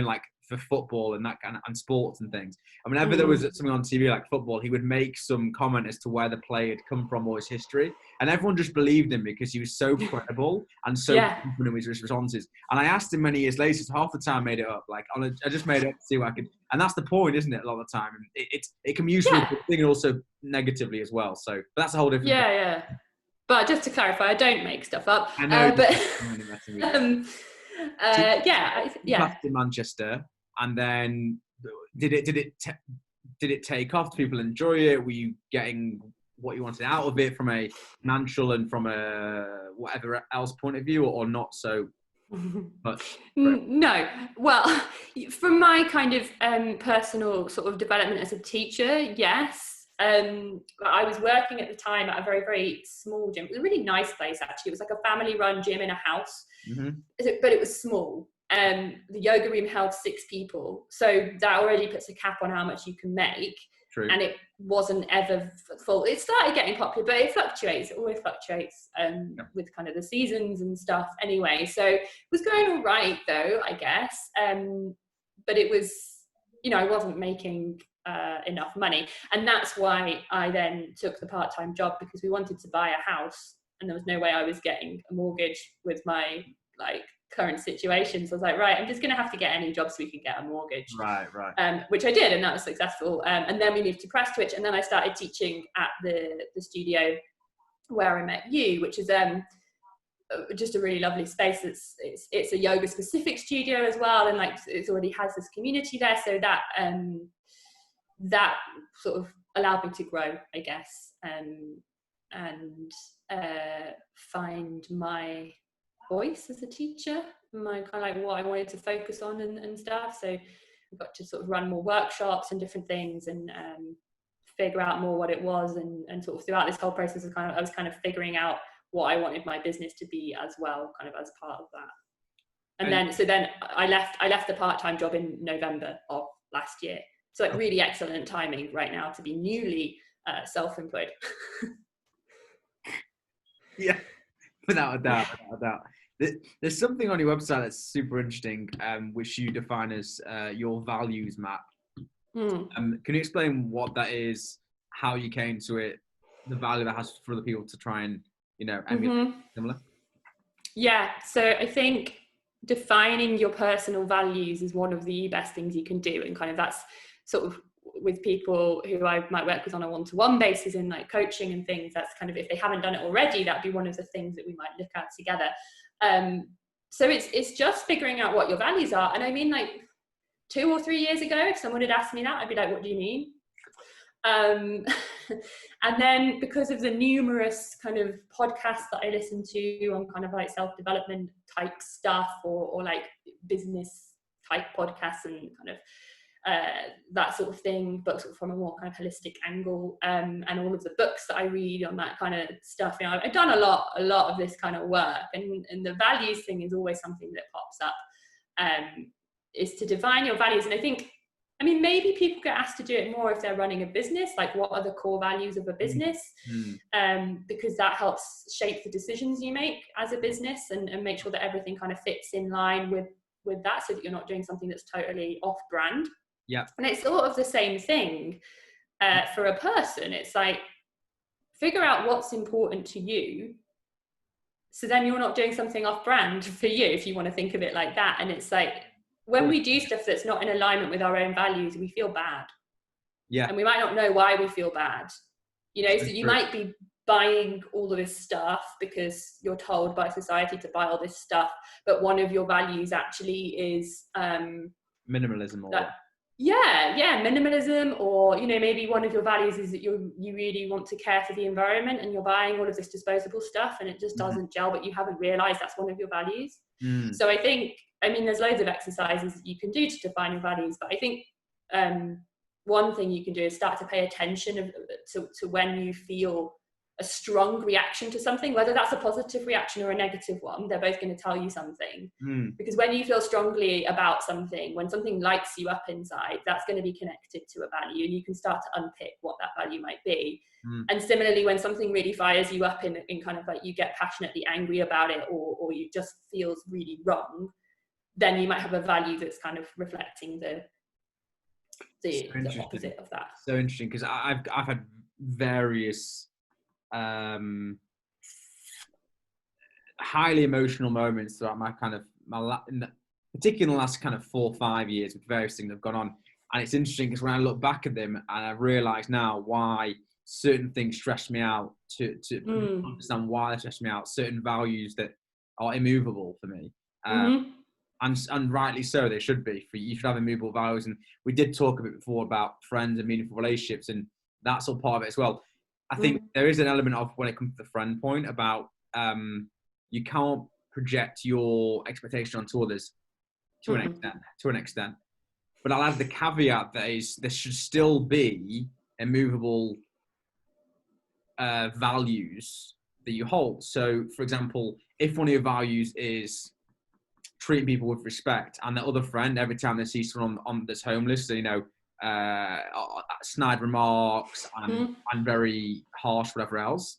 like for football and that kind of, and sports and things. And whenever there was something on TV like football, he would make some comment as to where the player had come from or his history, and everyone just believed him because he was so credible and so confident with his responses. And I asked him many years later, so half the time I made it up. Like I just made it up to see what I could, and that's the point, isn't it? A lot of the time, it can be useful for thing and also negatively as well. So, but that's a whole different. Yeah. But just to clarify, I don't make stuff up. I know, In Manchester, and then did it take off? Did people enjoy it? Were you getting what you wanted out of it from a financial and from a whatever else point of view, or not so much? No. Well, from my kind of personal sort of development as a teacher, yes. I was working at the time at a very, very small gym. It was a really nice place, actually. It was like a family-run gym in a house, but it was small. The yoga room held 6 people, so that already puts a cap on how much you can make. True. And it wasn't ever full. It started getting popular, but it fluctuates. It always fluctuates with kind of the seasons and stuff. Anyway, so it was going all right, though, I guess. But it was, I wasn't making enough money, and that's why I then took the part-time job, because we wanted to buy a house, and there was no way I was getting a mortgage with my current situation. So I was like, right, I'm just gonna have to get any job so we can get a mortgage. Right. Which I did, and that was successful. And then we moved to Prestwich, and then I started teaching at the studio where I met you, which is just a really lovely space. It's a yoga specific studio as well, and it already has this community there, so that sort of allowed me to grow, I guess. and find my voice as a teacher, my kind of like what I wanted to focus on and stuff. So I got to sort of run more workshops and different things, and figure out more what it was, and sort of throughout this whole process of I was kind of figuring out what I wanted my business to be as well, kind of as part of that. And then I left the part-time job in November of last year. So like really excellent timing right now to be newly self-employed. Yeah, without a doubt. There's something on your website that's super interesting, which you define as your values map. Can you explain what that is, how you came to it, the value that has for other people to try and, emulate similar? Yeah, so I think defining your personal values is one of the best things you can do, and kind of that's sort of with people who I might work with on a one-to-one basis in like coaching and things. That's kind of, if they haven't done it already, that'd be one of the things that we might look at together. So it's just figuring out what your values are. And I mean, like 2 or 3 years ago, if someone had asked me that, I'd be like, what do you mean? And then because of the numerous kind of podcasts that I listen to on kind of like self-development type stuff, or like business type podcasts and kind of that sort of thing, but sort of from a more kind of holistic angle, and all of the books that I read on that kind of stuff, I've done a lot of this kind of work, and the values thing is always something that pops up, is to define your values. And I think, maybe people get asked to do it more if they're running a business, like what are the core values of a business, because that helps shape the decisions you make as a business, and make sure that everything kind of fits in line with that, so that you're not doing something that's totally off brand. Yeah. And it's sort of the same thing for a person. It's like, figure out what's important to you, so then you're not doing something off brand for you, if you want to think of it like that. And it's like, when we do stuff that's not in alignment with our own values, we feel bad. Yeah. And we might not know why we feel bad. So you might be buying all of this stuff because you're told by society to buy all this stuff, but one of your values actually is minimalism, or minimalism, or maybe one of your values is that you really want to care for the environment, and you're buying all of this disposable stuff and it just doesn't gel, but you haven't realized that's one of your values. So I think, there's loads of exercises that you can do to define your values, but I think one thing you can do is start to pay attention to when you feel a strong reaction to something, whether that's a positive reaction or a negative one. They're both going to tell you something, because when you feel strongly about something, when something lights you up inside, that's going to be connected to a value, and you can start to unpick what that value might be. And similarly, when something really fires you up in kind of like you get passionately angry about it, or you just feels really wrong, then you might have a value that's kind of reflecting the opposite of that. So interesting, because I've had various highly emotional moments throughout particularly in the last kind of 4 or 5 years, with various things that have gone on. And it's interesting because when I look back at them, and I realise now why certain things stress me out, to understand why they stress me out, certain values that are immovable for me. And rightly so, they should be. You should have immovable values. And we did talk a bit before about friends and meaningful relationships, and that's all part of it as well. I think there is an element of, when it comes to the friend point, about you can't project your expectation onto others to an extent. But I'll add the caveat that there should still be immovable values that you hold. So, for example, if one of your values is treating people with respect, and the other friend, every time they see someone on that's homeless, snide remarks and very harsh, whatever else,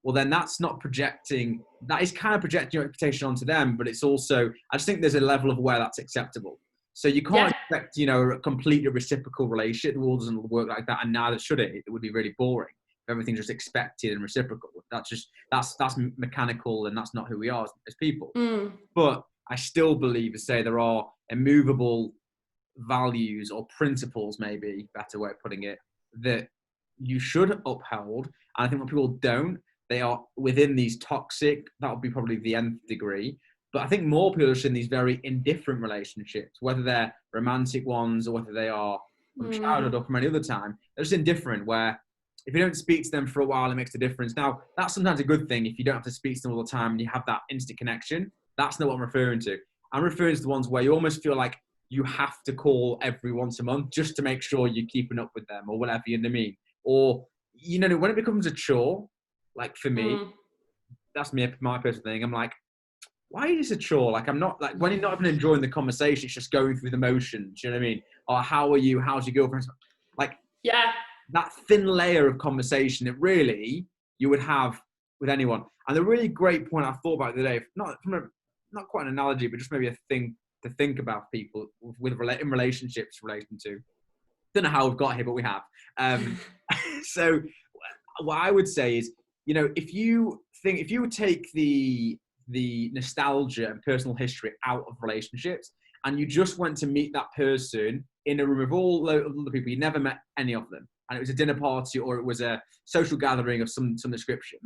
well, then that's not projecting. That is kind of projecting your expectation onto them, but it's also, I just think there's a level of where that's acceptable. So you can't expect, a completely reciprocal relationship. The world doesn't work like that, and neither should it. It would be really boring if everything's just expected and reciprocal. That's mechanical, and that's not who we are as people. But I still believe, to say, there are immovable values or principles, maybe better way of putting it, that you should uphold. And I think when people don't, they are within these toxic, that would be probably the nth degree. But I think more people are just in these very indifferent relationships, whether they're romantic ones or whether they are from childhood or from any other time. They're just indifferent, where if you don't speak to them for a while, it makes a difference. Now, that's sometimes a good thing if you don't have to speak to them all the time and you have that instant connection. That's not what I'm referring to. I'm referring to the ones where you almost feel like you have to call every once a month just to make sure you're keeping up with them or whatever, you know what I mean? Or, you know, when it becomes a chore, like for me, that's my personal thing. I'm like, why is this a chore? Like, I'm not, like, when you're not even enjoying the conversation, it's just going through the motions, you know what I mean? Or how are you? How's your girlfriend? Like, Yeah. that thin layer of conversation that really you would have with anyone. And the really great point I thought about the other day, not quite an analogy, but just maybe a thing to think about people in relationships relating to. Don't know how we've got here, but we have. So what I would say is, you know, if you would take the nostalgia and personal history out of relationships and you just went to meet that person in a room of all other people, you never met any of them, and it was a dinner party or it was a social gathering of some description,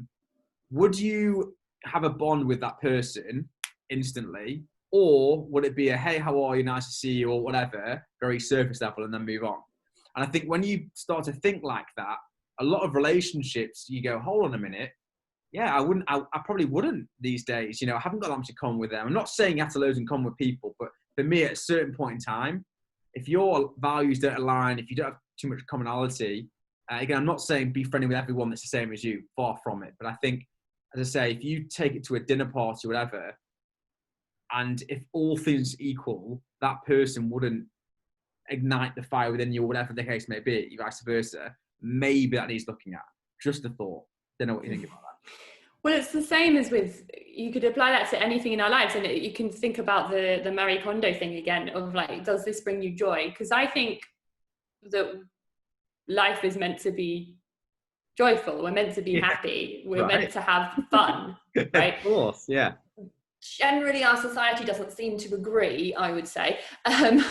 would you have a bond with that person instantly? Or would it be a, hey, how are you? Nice to see you, or whatever, very surface level, and then move on? And I think when you start to think like that, a lot of relationships, you go, hold on a minute. Yeah, I probably wouldn't these days. You know, I haven't got that much in common with them. I'm not saying you have to loads in common with people, but for me, at a certain point in time, if your values don't align, if you don't have too much commonality, again, I'm not saying be friendly with everyone that's the same as you, far from it. But I think, as I say, if you take it to a dinner party or whatever, and if all things equal, that person wouldn't ignite the fire within you or whatever the case may be, vice versa, maybe that needs looking at. Just a thought. Don't know what you think about that. Well, it's the same as with, you could apply that to anything in our lives, and you can think about the Marie Kondo thing again of like, does this bring you joy? Because I think that life is meant to be joyful. We're meant to be happy. We're meant to have fun, right? Of course, yeah. Generally, our society doesn't seem to agree, I would say, kind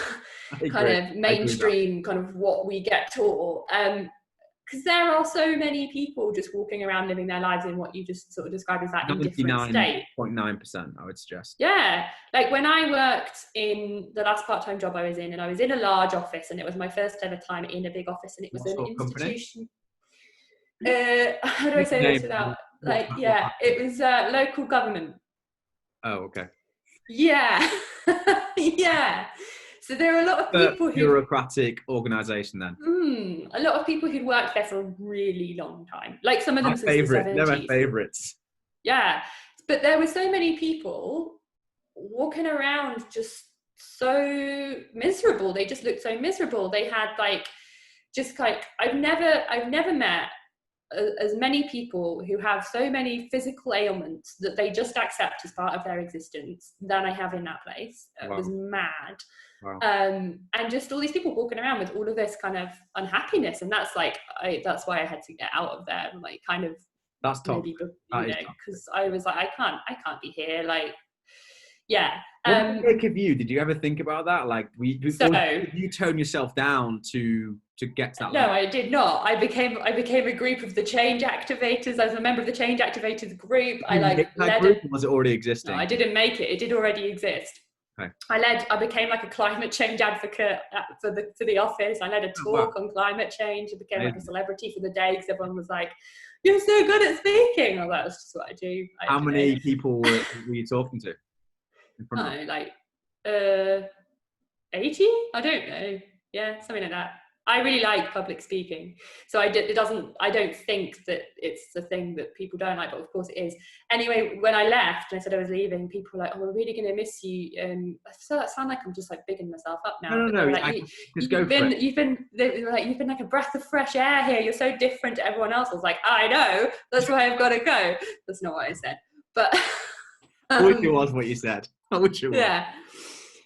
of mainstream, kind of what we get taught. Because there are so many people just walking around living their lives in what you just sort of described as that indifferent state. 99.9%, I would suggest. Yeah. Like when I worked in the last part-time job I was in, and I was in a large office, and it was my first ever time in a big office, and it was an institution. How do I say this without, like, yeah, it was local government. Oh, okay. Yeah. Yeah. So there are a lot of people bureaucratic organisation then. A lot of people who'd worked there for a really long time. Like some of them since the 70s. They're my favourites. Yeah. But there were so many people walking around just so miserable. They just looked so miserable. They had like, just like, I've never met as many people who have so many physical ailments that they just accept as part of their existence than I have in that place. It was mad. Wow. And just all these people walking around with all of this kind of unhappiness, and that's like that's why I had to get out of there, like kind of that's tough. Maybe, because I was like, I can't be here, like, yeah. What did it make of you? Did you ever think about that? Like, did you tone yourself down to get to that no level? I did not. I became a group of the change activators. I was a member of the change activators group. I led group, or was it already existing? No, I didn't make it did already exist. Okay. I became like a climate change advocate for the office. I led a talk on climate change. I became like a celebrity for the day because everyone was like, "You're so good at speaking." Oh, that was just what I do. How many people were you talking to? Oh, like 80? I don't know. Yeah, something like that. I really like public speaking, so I don't think that it's the thing that people don't like, but of course it is. Anyway, when I left and I said I was leaving, people were like, "Oh, we're really going to miss you." So that sound like I'm just like bigging myself up now. No. Like, you've been like a breath of fresh air here. You're so different to everyone else. I was like, I know. That's why I've got to go. That's not what I said, but I wish it was what you said. I wish it was. Yeah.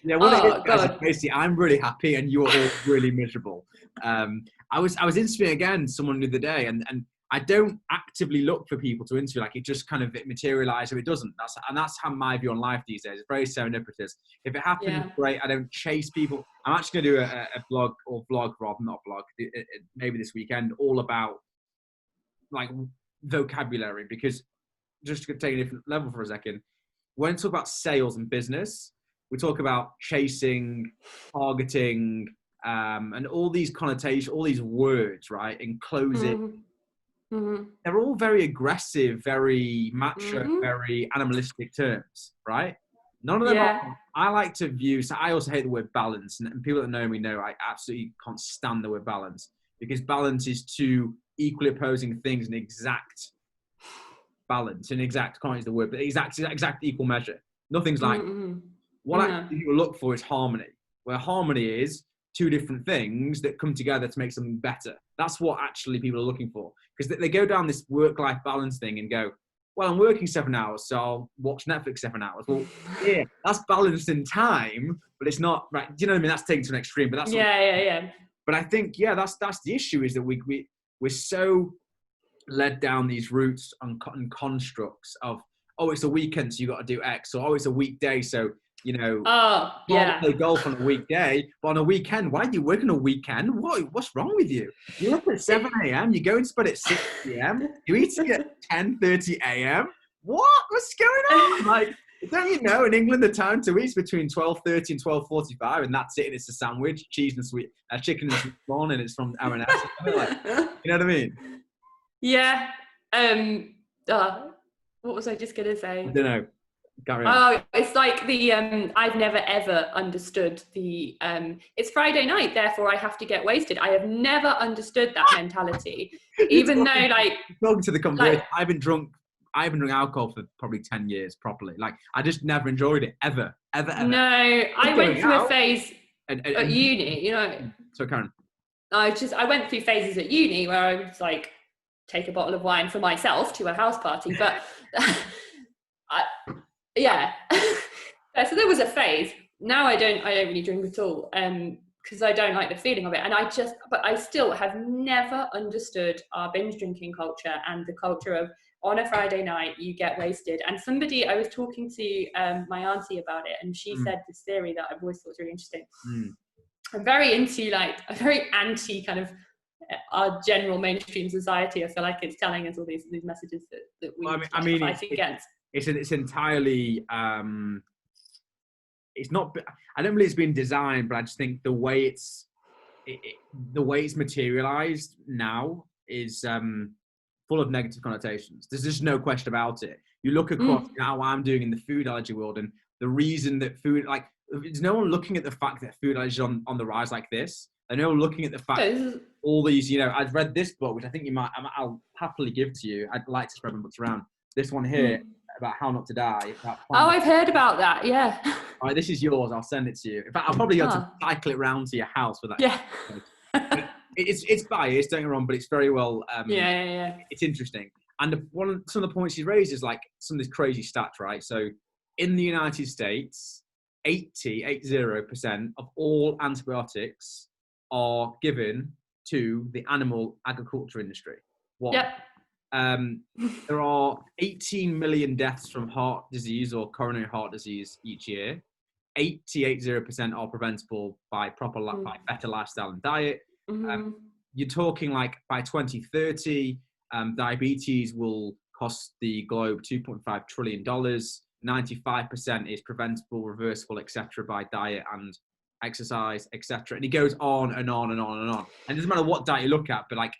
Yeah, well, basically, I'm really happy and you're all really miserable. I was interviewing again someone the other day, and I don't actively look for people to interview. Like, it just kind of materializes, or it doesn't. That's how my view on life these days. It's very serendipitous. If it happens, great. I don't chase people. I'm actually going to do a vlog, maybe this weekend, all about like vocabulary, because just to take a different level for a second, when we talk about sales and business, we talk about chasing, targeting, and all these connotations, all these words, right? In closing, they're all very aggressive, very macho, very animalistic terms, right? None of them are. I like to view, so I also hate the word balance, and people that know me know I absolutely can't stand the word balance, because balance is two equally opposing things in exact balance, in exact, can't use the word, but exact equal measure. Nothing's like, what people look for is harmony, where harmony is two different things that come together to make something better. That's what actually people are looking for, because they go down this work-life balance thing and go, well, I'm working 7 hours, so I'll watch Netflix 7 hours. Well, yeah, that's balanced in time, but it's not, right? Do you know what I mean? That's taken to an extreme, but that's But I think, that's the issue, is that we're so led down these routes and constructs of, oh, it's a weekend, so you got to do X, or oh, it's a weekday, so can't play golf on a weekday, but on a weekend, why are you working a weekend? What's wrong with you? You're up at 7 a.m., you go into bed at 6 p.m., you eat at 10:30 a.m. What's going on? Like, don't you know, in England, the time to eat is between 12:30 and 12:45, and that's it, and it's a sandwich, cheese and sweet, chicken and sweet corn, and it's from M&S. Like, you know what I mean? Yeah. What was I just going to say? I don't know. Oh, it's like the I've never ever understood the it's Friday night, therefore I have to get wasted. I have never understood that mentality, even though, like, talking to the conversion, I haven't drunk alcohol for probably 10 years properly. Like, I just never enjoyed it ever. No, I went through a phase at uni, you know. So Karen, I went through phases at uni where I would, like, take a bottle of wine for myself to a house party, but so there was a phase. Now I don't really drink at all, because I don't like the feeling of it, and but I still have never understood our binge drinking culture and the culture of, on a Friday night you get wasted. And I was talking to my auntie about it, and she said this theory that I've always thought was really interesting. I'm very into, like, a very anti kind of our general mainstream society. I feel like it's telling us all these messages that we fight against. It's entirely it's not, I don't believe it's been designed, but I just think the way it's materialized now is full of negative connotations. There's just no question about it. You look across how I'm doing in the food allergy world, and the reason that food, like, there's no one looking at the fact that food allergy is on the rise like this. They're no one looking at the fact that all these, I've read this book, which I think I'll happily give to you. I'd like to spread my books around. This one here, about how not to die. I've heard about that, yeah. All right, this is yours. I'll send it to you. In fact, I'll probably have to cycle it round to your house with that. Yeah. It's biased, don't get me wrong, but it's very well. It's interesting. And some of the points he raised is, like, some of these crazy stats, right? So, in the United States, 80% of all antibiotics are given to the animal agriculture industry. There are 18 million deaths from heart disease or coronary heart disease each year. 80% are preventable by by better lifestyle and diet. You're talking, like, by 2030, diabetes will cost the globe $2.5 trillion. 95% is preventable, reversible, etc., by diet and exercise, etc. And it goes on and on and on and on. And it doesn't matter what diet you look at, but, like,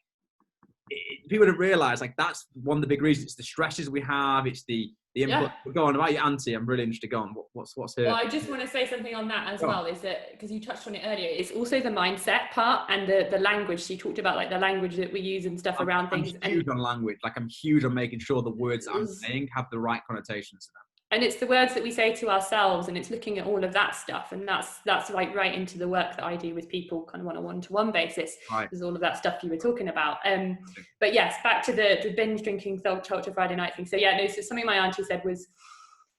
people don't realize, like, that's one of the big reasons. It's the stresses we have. It's the input. Go on about your auntie. I'm really interested. Go on. What's her? Well, I just want to say something on that as well. Is that, because you touched on it earlier, it's also the mindset part and the language. She talked about, like, the language that we use and stuff around things. I'm huge on language. Like, I'm huge on making sure the words I'm saying have the right connotations to them. And it's the words that we say to ourselves, and it's looking at all of that stuff, and that's like right into the work that I do with people, kind of on a one-to-one basis. There's all of that stuff you were talking about. But yes, back to the binge drinking culture Friday night thing. So so something my auntie said was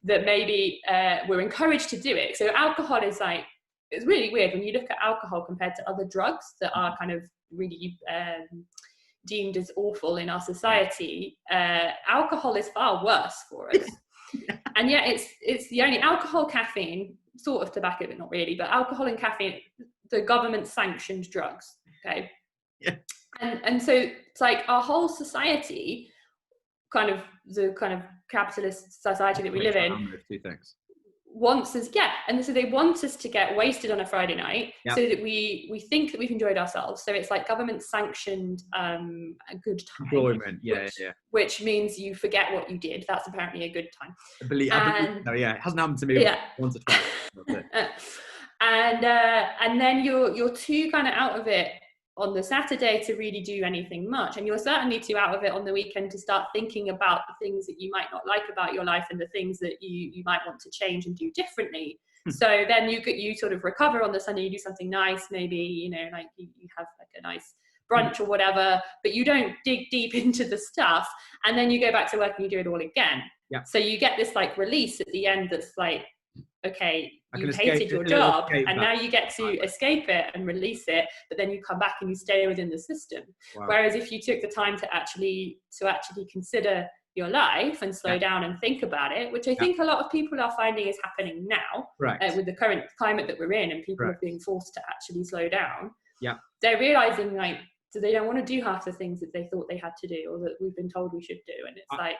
that maybe we're encouraged to do it. So alcohol is, like, it's really weird when you look at alcohol compared to other drugs that are kind of really deemed as awful in our society. Alcohol is far worse for us. And yet it's the only alcohol, caffeine, sort of tobacco, but not really, but alcohol and caffeine, the government sanctioned drugs. Okay. Yeah. And so it's like our whole society, kind of the kind of capitalist society that we live in. Two things. wants us, and so they want us to get wasted on a Friday night, Yep. so that we think that we've enjoyed ourselves. So it's like government sanctioned a good time, enjoyment. Which means you forget what you did. That's apparently a good time. I believe no, it hasn't happened to me once or twice. And then you're too kind of out of it on the Saturday to really do anything much, and you're certainly too out of it on the weekend to start thinking about the things that you might not like about your life and the things that you might want to change and do differently. So then you sort of recover on the Sunday, you do something nice, maybe, you know, like you have like a nice brunch or whatever, but you don't dig deep into the stuff, and then you go back to work and you do it all again. So you get this like release at the end that's like, okay, you hated your job and now you get to escape it and release it, but then you come back and you stay within the system. Whereas if you took the time to actually consider your life and slow down and think about it, which I think a lot of people are finding is happening now, with the current climate that we're in, and people are being forced to actually slow down. They're realizing like, so they don't want to do half the things that they thought they had to do or that we've been told we should do. And it's I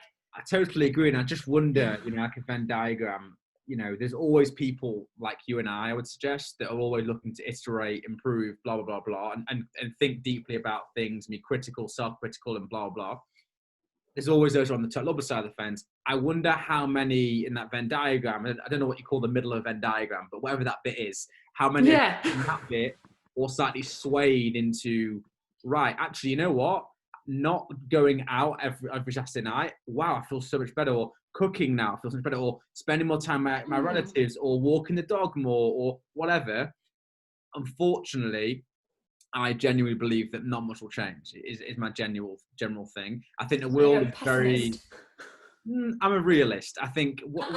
totally agree. And I just wonder, you know, like a Venn diagram, you know, there's always people like you and I would suggest, that are always looking to iterate, improve, blah, blah, blah, blah, and think deeply about things, be critical, self-critical, and blah, blah. There's always those on the total side of the fence. I wonder how many in that Venn diagram, I don't know what you call the middle of a Venn diagram, but whatever that bit is, how many in that bit or slightly swayed into, right, actually, you know what? Not going out every Saturday night. Wow, I feel so much better. Or cooking now, I feel so much better. Or spending more time with my relatives, or walking the dog more, or whatever. Unfortunately, I genuinely believe that not much will change. Is my general thing. I think the world is very. I'm a realist. I think what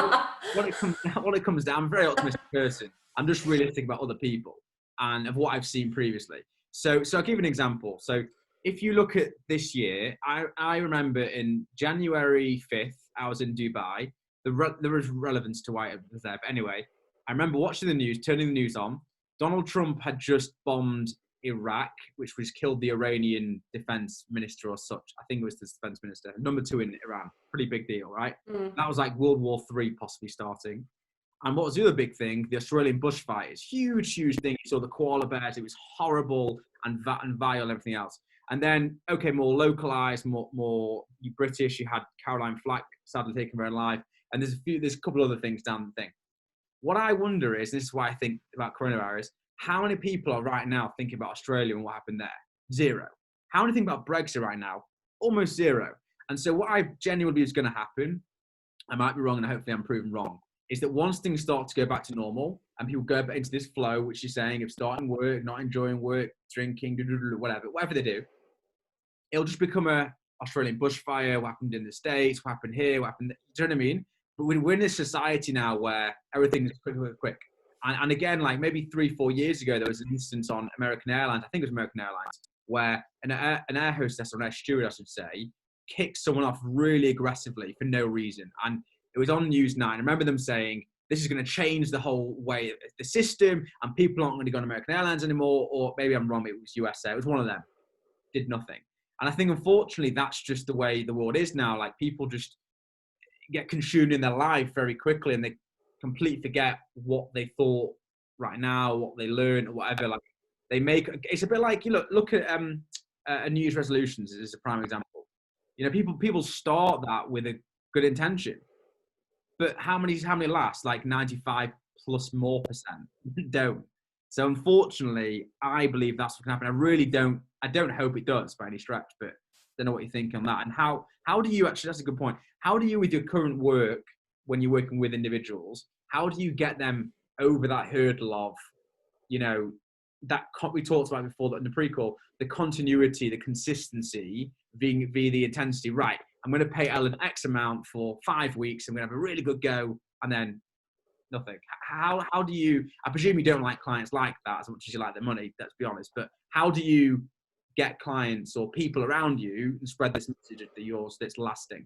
it comes down. I'm a very optimistic person. I'm just realistic about other people and of what I've seen previously. So I'll give you an example. So if you look at this year, I remember in January 5th, I was in Dubai. There was relevance to why it was there. But anyway, I remember watching the news, turning the news on. Donald Trump had just bombed Iraq, which was killed the Iranian defense minister or such. I think it was the defense minister, number 2 in Iran. Pretty big deal, right? That was like World War III possibly starting. And what was the other big thing? The Australian bushfires. Huge thing. You saw the koala bears. It was horrible and vile and everything else. And then, okay, more localized, more British. You had Caroline Flack sadly taking her own life. And there's a couple other things down the thing. What I wonder is, this is why I think about coronavirus, how many people are right now thinking about Australia and what happened there? 0. How many think about Brexit right now? Almost 0. And so what I genuinely believe is going to happen, I might be wrong and hopefully I'm proven wrong, is that once things start to go back to normal and people go back into this flow, which you're saying, of starting work, not enjoying work, drinking, whatever they do, it'll just become a Australian bushfire, what happened in the States, what happened here, what happened, do you know what I mean? But we're in this society now where everything is quick. And again, like maybe 3-4 years ago, there was an instance on American Airlines, I think it was American Airlines, where an air hostess or an air steward, I should say, kicked someone off really aggressively for no reason. And it was on News 9. I remember them saying, this is going to change the whole way of the system and people aren't going to go on American Airlines anymore. Or maybe I'm wrong, it was USA. It was one of them. Did nothing. And I think, unfortunately, that's just the way the world is now. Like, people just get consumed in their life very quickly and they completely forget what they thought right now, what they learned or whatever. Like, they make, it's a bit like, you look at New Year's resolutions as a prime example. You know, people start that with a good intention, but how many last? Like 95 plus more % don't. So unfortunately, I believe that's what can happen. I don't hope it does by any stretch, but I don't know what you think on that. And how do you actually, that's a good point. How do you, with your current work, when you're working with individuals, how do you get them over that hurdle of, you know, that we talked about before in the pre-call, the continuity, the consistency, being the intensity, right? I'm going to pay Ellen X amount for 5 weeks. I'm going to have a really good go. And then nothing. How do you, I presume you don't like clients like that as much as you like their money, let's be honest, but how do you get clients or people around you and spread this message of yours that's lasting?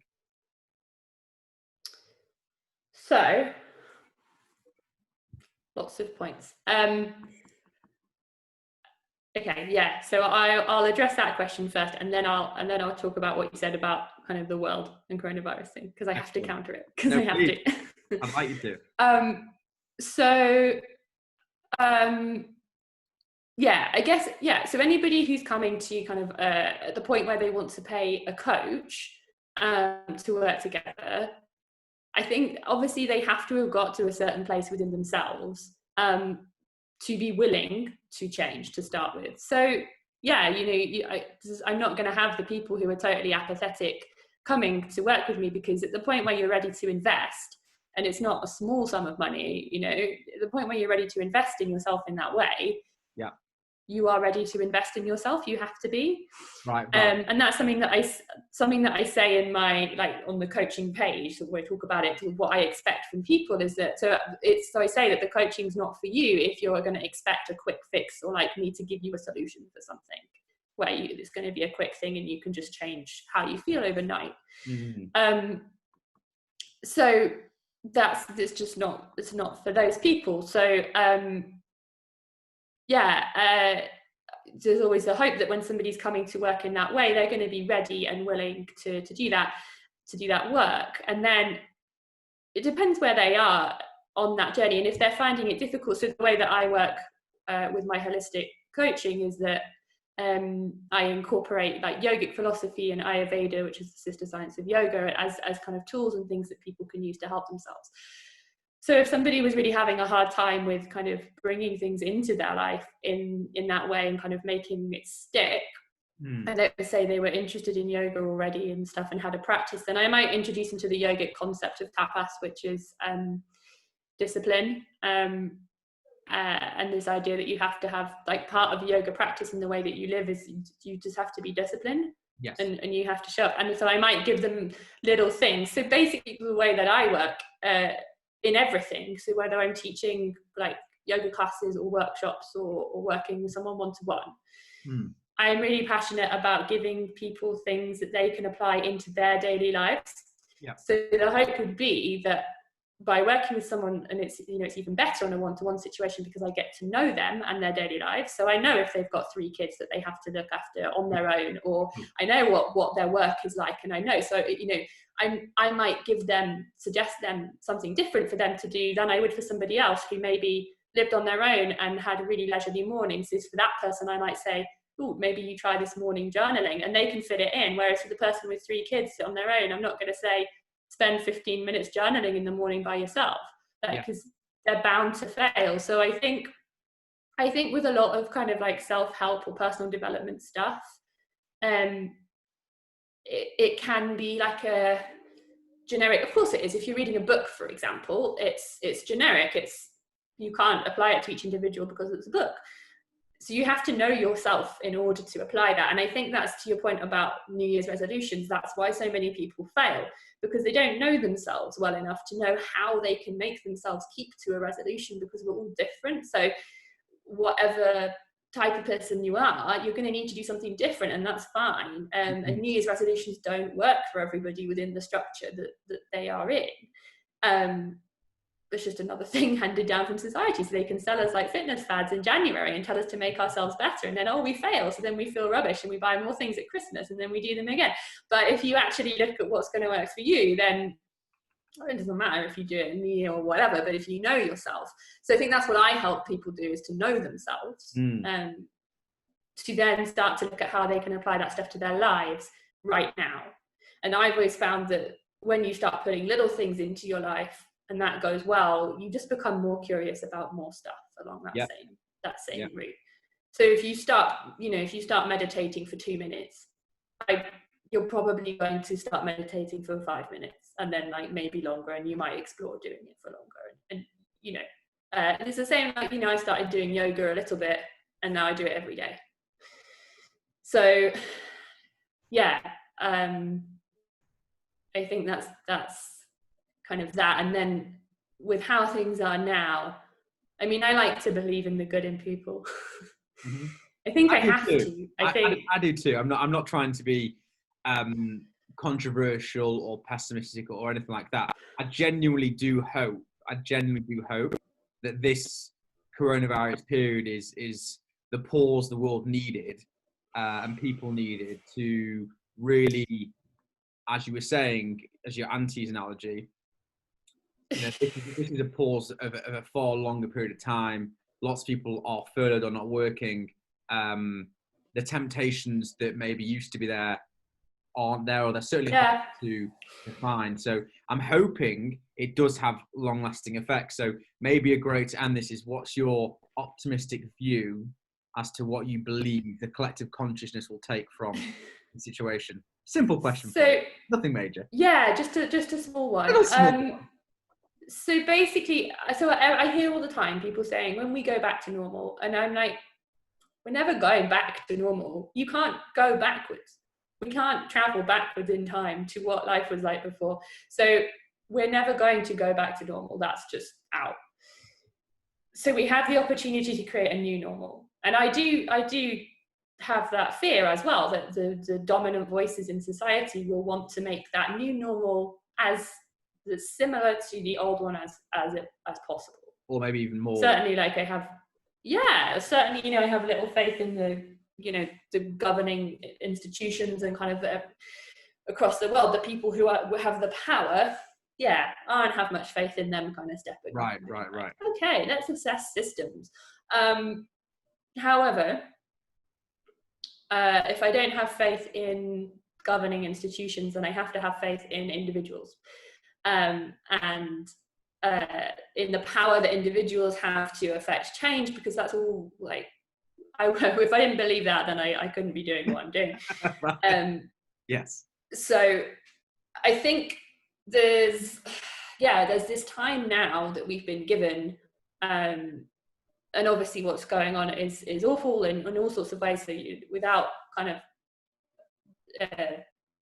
So, lots of points. Okay, yeah. So I'll address that question first, and then I'll talk about what you said about kind of the world and coronavirus thing, because I have to counter it, because I have to. I'd like you to. So, yeah, I guess, yeah. So anybody who's coming to kind of at the point where they want to pay a coach to work together, I think obviously they have to have got to a certain place within themselves to be willing to change to start with. So yeah, I'm not going to have the people who are totally apathetic coming to work with me, because at the point where you're ready to invest, and it's not a small sum of money, at the point where you're ready to invest in yourself in that way, yeah, you are ready to invest in yourself. You have to be. right. And that's something that I say in my, like, on the coaching page where I talk about it. What I expect from people is that, so I say that the coaching is not for you if you're going to expect a quick fix, or like me to give you a solution for something where it's going to be a quick thing and you can just change how you feel overnight. Mm-hmm. So it's just not, it's not for those people. So there's always the hope that when somebody's coming to work in that way, they're going to be ready and willing to do that work. And then it depends where they are on that journey, and if they're finding it difficult. So the way that I work with my holistic coaching is that I incorporate like yogic philosophy and Ayurveda, which is the sister science of yoga, as kind of tools and things that people can use to help themselves. So if somebody was really having a hard time with kind of bringing things into their life in that way and kind of making it stick, and let's say they were interested in yoga already and stuff and had a practice, then I might introduce them to the yogic concept of tapas, which is discipline, and this idea that you have to have, like, part of the yoga practice in the way that you live is you just have to be disciplined. Yes. And you have to show up. And so I might give them little things. So basically the way that I work in everything, so whether I'm teaching like yoga classes or workshops or working with someone one-to-one, I'm really passionate about giving people things that they can apply into their daily lives. Yeah. So the hope would be that by working with someone, and it's even better on a one-to-one situation because I get to know them and their daily lives. So I know if they've got 3 kids that they have to look after on their own, or I know what their work is like, and I know. So I might suggest them something different for them to do than I would for somebody else who maybe lived on their own and had a really leisurely morning. So for that person, I might say, oh, maybe you try this morning journaling, and they can fit it in. Whereas for the person with 3 kids on their own, I'm not going to say, spend 15 minutes journaling in the morning by yourself, because they're bound to fail. So I think with a lot of kind of like self-help or personal development stuff, it can be like a generic, of course it is. If you're reading a book, for example, it's generic. You can't apply it to each individual because it's a book. So you have to know yourself in order to apply that. And I think that's, to your point about New Year's resolutions, that's why so many people fail, because they don't know themselves well enough to know how they can make themselves keep to a resolution, because we're all different. So whatever type of person you are, you're going to need to do something different, and that's fine. And New Year's resolutions don't work for everybody within the structure that they are in. It's just another thing handed down from society, so they can sell us like fitness fads in January and tell us to make ourselves better, and then we fail, so then we feel rubbish and we buy more things at Christmas and then we do them again. But if you actually look at what's going to work for you, then it doesn't matter if you do it in the year or whatever, but if you know yourself. So I think that's what I help people do, is to know themselves, to then start to look at how they can apply that stuff to their lives right now. And I've always found that when you start putting little things into your life and that goes well, you just become more curious about more stuff along that same route. So if you start meditating for 2 minutes, you're probably going to start meditating for 5 minutes, and then like maybe longer, and you might explore doing it for longer. And and it's the same, like, I started doing yoga a little bit, and now I do it every day. So I think that's kind of that. And then with how things are now, I mean, I like to believe in the good in people. I think I have to. I do too. I'm not trying to be controversial or pessimistic or anything like that. I genuinely do hope that this coronavirus period is the pause the world needed, and people needed to really, as you were saying, as your auntie's analogy, This is a pause of a far longer period of time. Lots of people are furloughed or not working. The temptations that maybe used to be there aren't there, or they're certainly hard to find. So I'm hoping it does have long-lasting effects. So maybe a great to end this is, what's your optimistic view as to what you believe the collective consciousness will take from the situation? Simple question. So nothing major. Yeah, just a small one. So basically, I hear all the time people saying when we go back to normal, and I'm like, we're never going back to normal. You can't go backwards. We can't travel backwards in time to what life was like before. So we're never going to go back to normal. That's just out. So we have the opportunity to create a new normal. And I do have that fear as well, that the dominant voices in society will want to make that new normal as similar to the old one as possible. Or maybe even more. Certainly, like I have little faith in the governing institutions and kind of across the world, the people who have the power. Yeah, I don't have much faith in them kind of stepping. Right. Okay, let's assess systems. However, if I don't have faith in governing institutions, then I have to have faith in individuals, and in the power that individuals have to affect change, because that's all like, if I didn't believe that, then I couldn't be doing what I'm doing. Right. Yes. So I think there's this time now that we've been given, and obviously what's going on is awful in all sorts of ways. So without kind of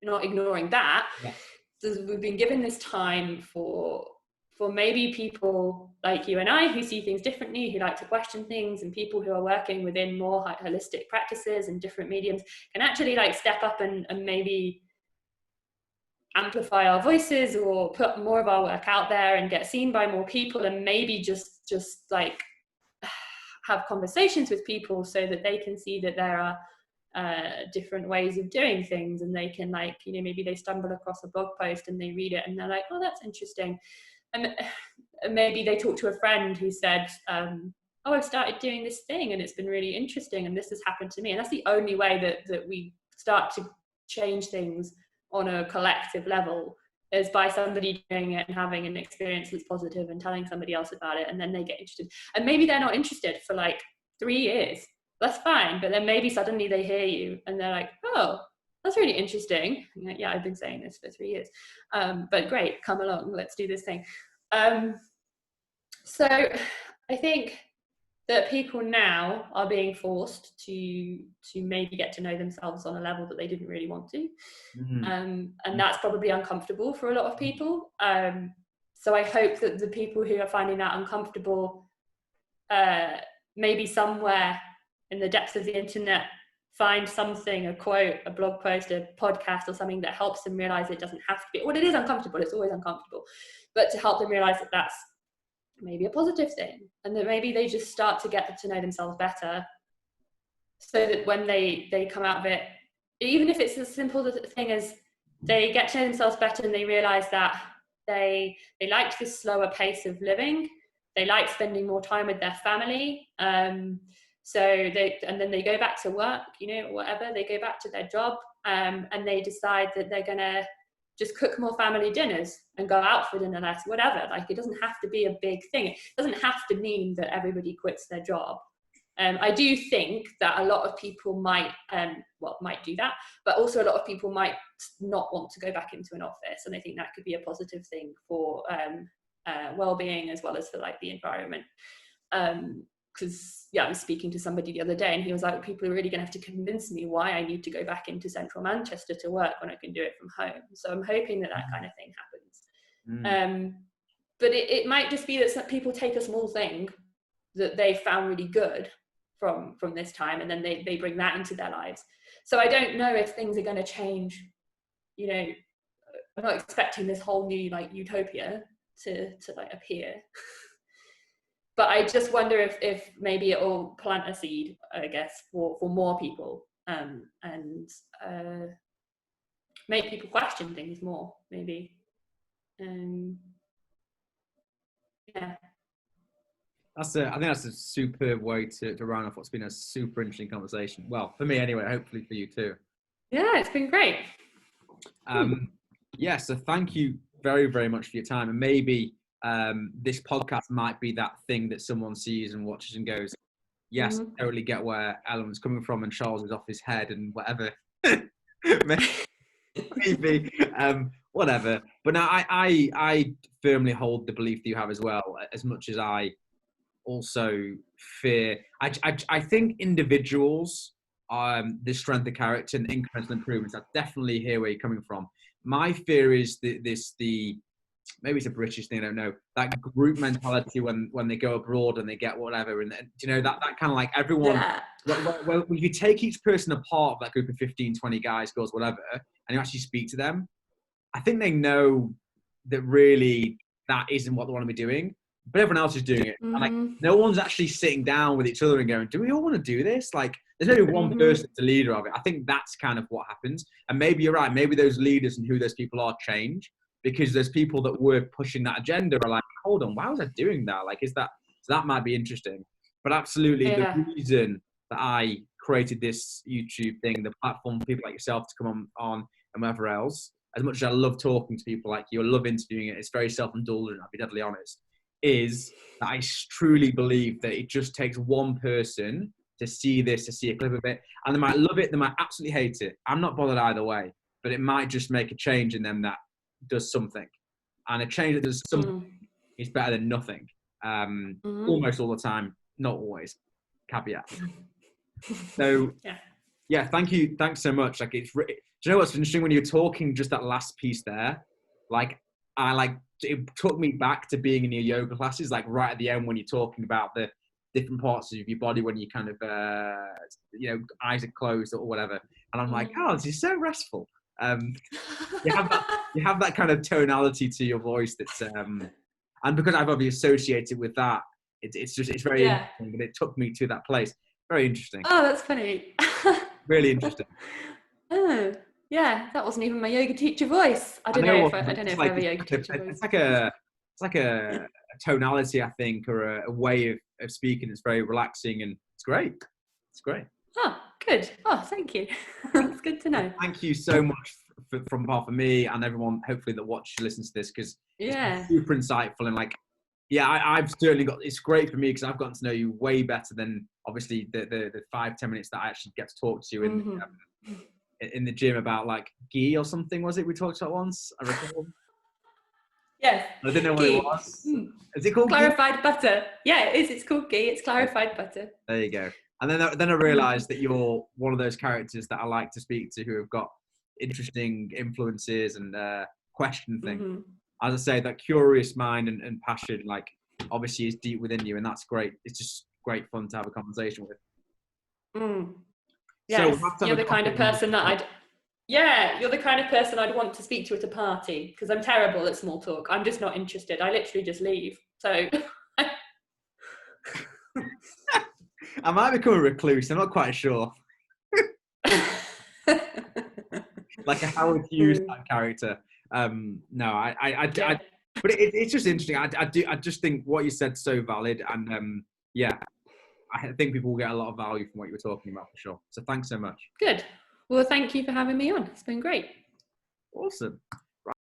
not ignoring that, we've been given this time for maybe people like you and I who see things differently, who like to question things, and people who are working within more holistic practices and different mediums can actually like step up and maybe amplify our voices, or put more of our work out there and get seen by more people, and maybe just like have conversations with people so that they can see that there are different ways of doing things, and they can maybe they stumble across a blog post and they read it and they're like, oh, that's interesting, and maybe they talk to a friend who said, oh, I've started doing this thing and it's been really interesting and this has happened to me. And that's the only way that we start to change things on a collective level, is by somebody doing it and having an experience that's positive and telling somebody else about it, and then they get interested. And maybe they're not interested for like 3 years, that's fine, but then maybe suddenly they hear you and they're like, oh, that's really interesting. Like, yeah, I've been saying this for 3 years, but great, come along, let's do this thing. So I think that people now are being forced to maybe get to know themselves on a level that they didn't really want to. And that's probably uncomfortable for a lot of people. So I hope that the people who are finding that uncomfortable, maybe somewhere in the depths of the internet, find something, a quote, a blog post, a podcast, or something that helps them realize it doesn't have to be, well, it is uncomfortable, it's always uncomfortable, but to help them realize that that's maybe a positive thing, and that maybe they just start to get to know themselves better, so that when they come out of it, even if it's as simple a thing as they get to know themselves better and they realize that they like this slower pace of living, they like spending more time with their family, and then they go back to work, whatever, they go back to their job, and they decide that they're gonna just cook more family dinners and go out for dinner less, whatever. Like, it doesn't have to be a big thing. It doesn't have to mean that everybody quits their job. I do think that a lot of people might do that, but also a lot of people might not want to go back into an office, and I think that could be a positive thing for well-being, as well as for like the environment. Because I was speaking to somebody the other day, and he was like, people are really going to have to convince me why I need to go back into central Manchester to work when I can do it from home. So I'm hoping that kind of thing happens. But it might just be that some people take a small thing that they found really good from this time, and then they bring that into their lives. So I don't know if things are going to change. I'm not expecting this whole new like utopia to like appear. But I just wonder if maybe it will plant a seed, I guess, for more people, and make people question things more, maybe. Yeah. I think that's a superb way to round off what's been a super interesting conversation. Well, for me anyway, hopefully for you too. Yeah, it's been great. Yeah, so thank you very, very much for your time. And maybe this podcast might be that thing that someone sees and watches and goes, yes, I totally get where Ellen's coming from and Charles is off his head and whatever. Maybe, whatever. But now I firmly hold the belief that you have as well, as much as I also fear. I think individuals, the strength of character and incremental improvements, I definitely hear where you're coming from. My fear is the maybe it's a British thing, I don't know, that group mentality when they go abroad and they get whatever, and you know that kind of like everyone. Yeah. Well, if you take each person apart of that group of 15, 20 guys, girls, whatever, and you actually speak to them, I think they know that really that isn't what they want to be doing, but everyone else is doing it. And like, no one's actually sitting down with each other and going, do we all want to do this? Like, there's only one person that's the leader of it. I think that's kind of what happens. And maybe you're right. Maybe those leaders and who those people are change, because there's people that were pushing that agenda are like, hold on, why was I doing that? Like, so that might be interesting. But absolutely, the reason that I created this YouTube thing, the platform for people like yourself to come on and whatever else, as much as I love talking to people like you, I love interviewing it, it's very self-indulgent, I'll be deadly honest, is that I truly believe that it just takes one person to see this, to see a clip of it, and they might love it, they might absolutely hate it. I'm not bothered either way, but it might just make a change in them that does something. And a change that does something is better than nothing. Almost all the time, not always. Caveat. So, yeah, thank you. Thanks so much. Like, do you know what's interesting when you're talking just that last piece there? Like, it took me back to being in your yoga classes, like right at the end when you're talking about the different parts of your body when you kind of, eyes are closed or whatever. And I'm like, oh, this is so restful. You have that kind of tonality to your voice that's, and because I've obviously associated with that, it's very interesting. But it took me to that place. Very interesting. Oh, that's funny. Really interesting. Oh, yeah, that wasn't even my yoga teacher voice. I don't know if I have a yoga teacher voice. It's like a tonality, I think, or a way of speaking. It's very relaxing and it's great. It's great. Oh, good. Oh, thank you. That's good to know. Thank you so much from part of me and everyone, hopefully, that listens to this, because it's super insightful and like, I've certainly it's great for me because I've gotten to know you way better than obviously the 5-10 minutes that I actually get to talk to you in the gym about like ghee or something, was it? We talked about once, I recall. Yes. I didn't know what it was. Is it called clarified ghee? butter? Yeah, it is. It's called ghee. It's clarified butter. There you go. And then I realised that you're one of those characters that I like to speak to who have got interesting influences and question things. As I say, that curious mind and passion, like, obviously is deep within you, and that's great. It's just great fun to have a conversation with. Yes, so you're the kind of person that you're the kind of person I'd want to speak to at a party, because I'm terrible at small talk. I'm just not interested. I literally just leave. So I might become a recluse. I'm not quite sure. Like a Howard Hughes type character. No, but it's just interesting. I just think what you said is so valid, and I think people will get a lot of value from what you were talking about for sure. So thanks so much. Good. Well, thank you for having me on. It's been great. Awesome.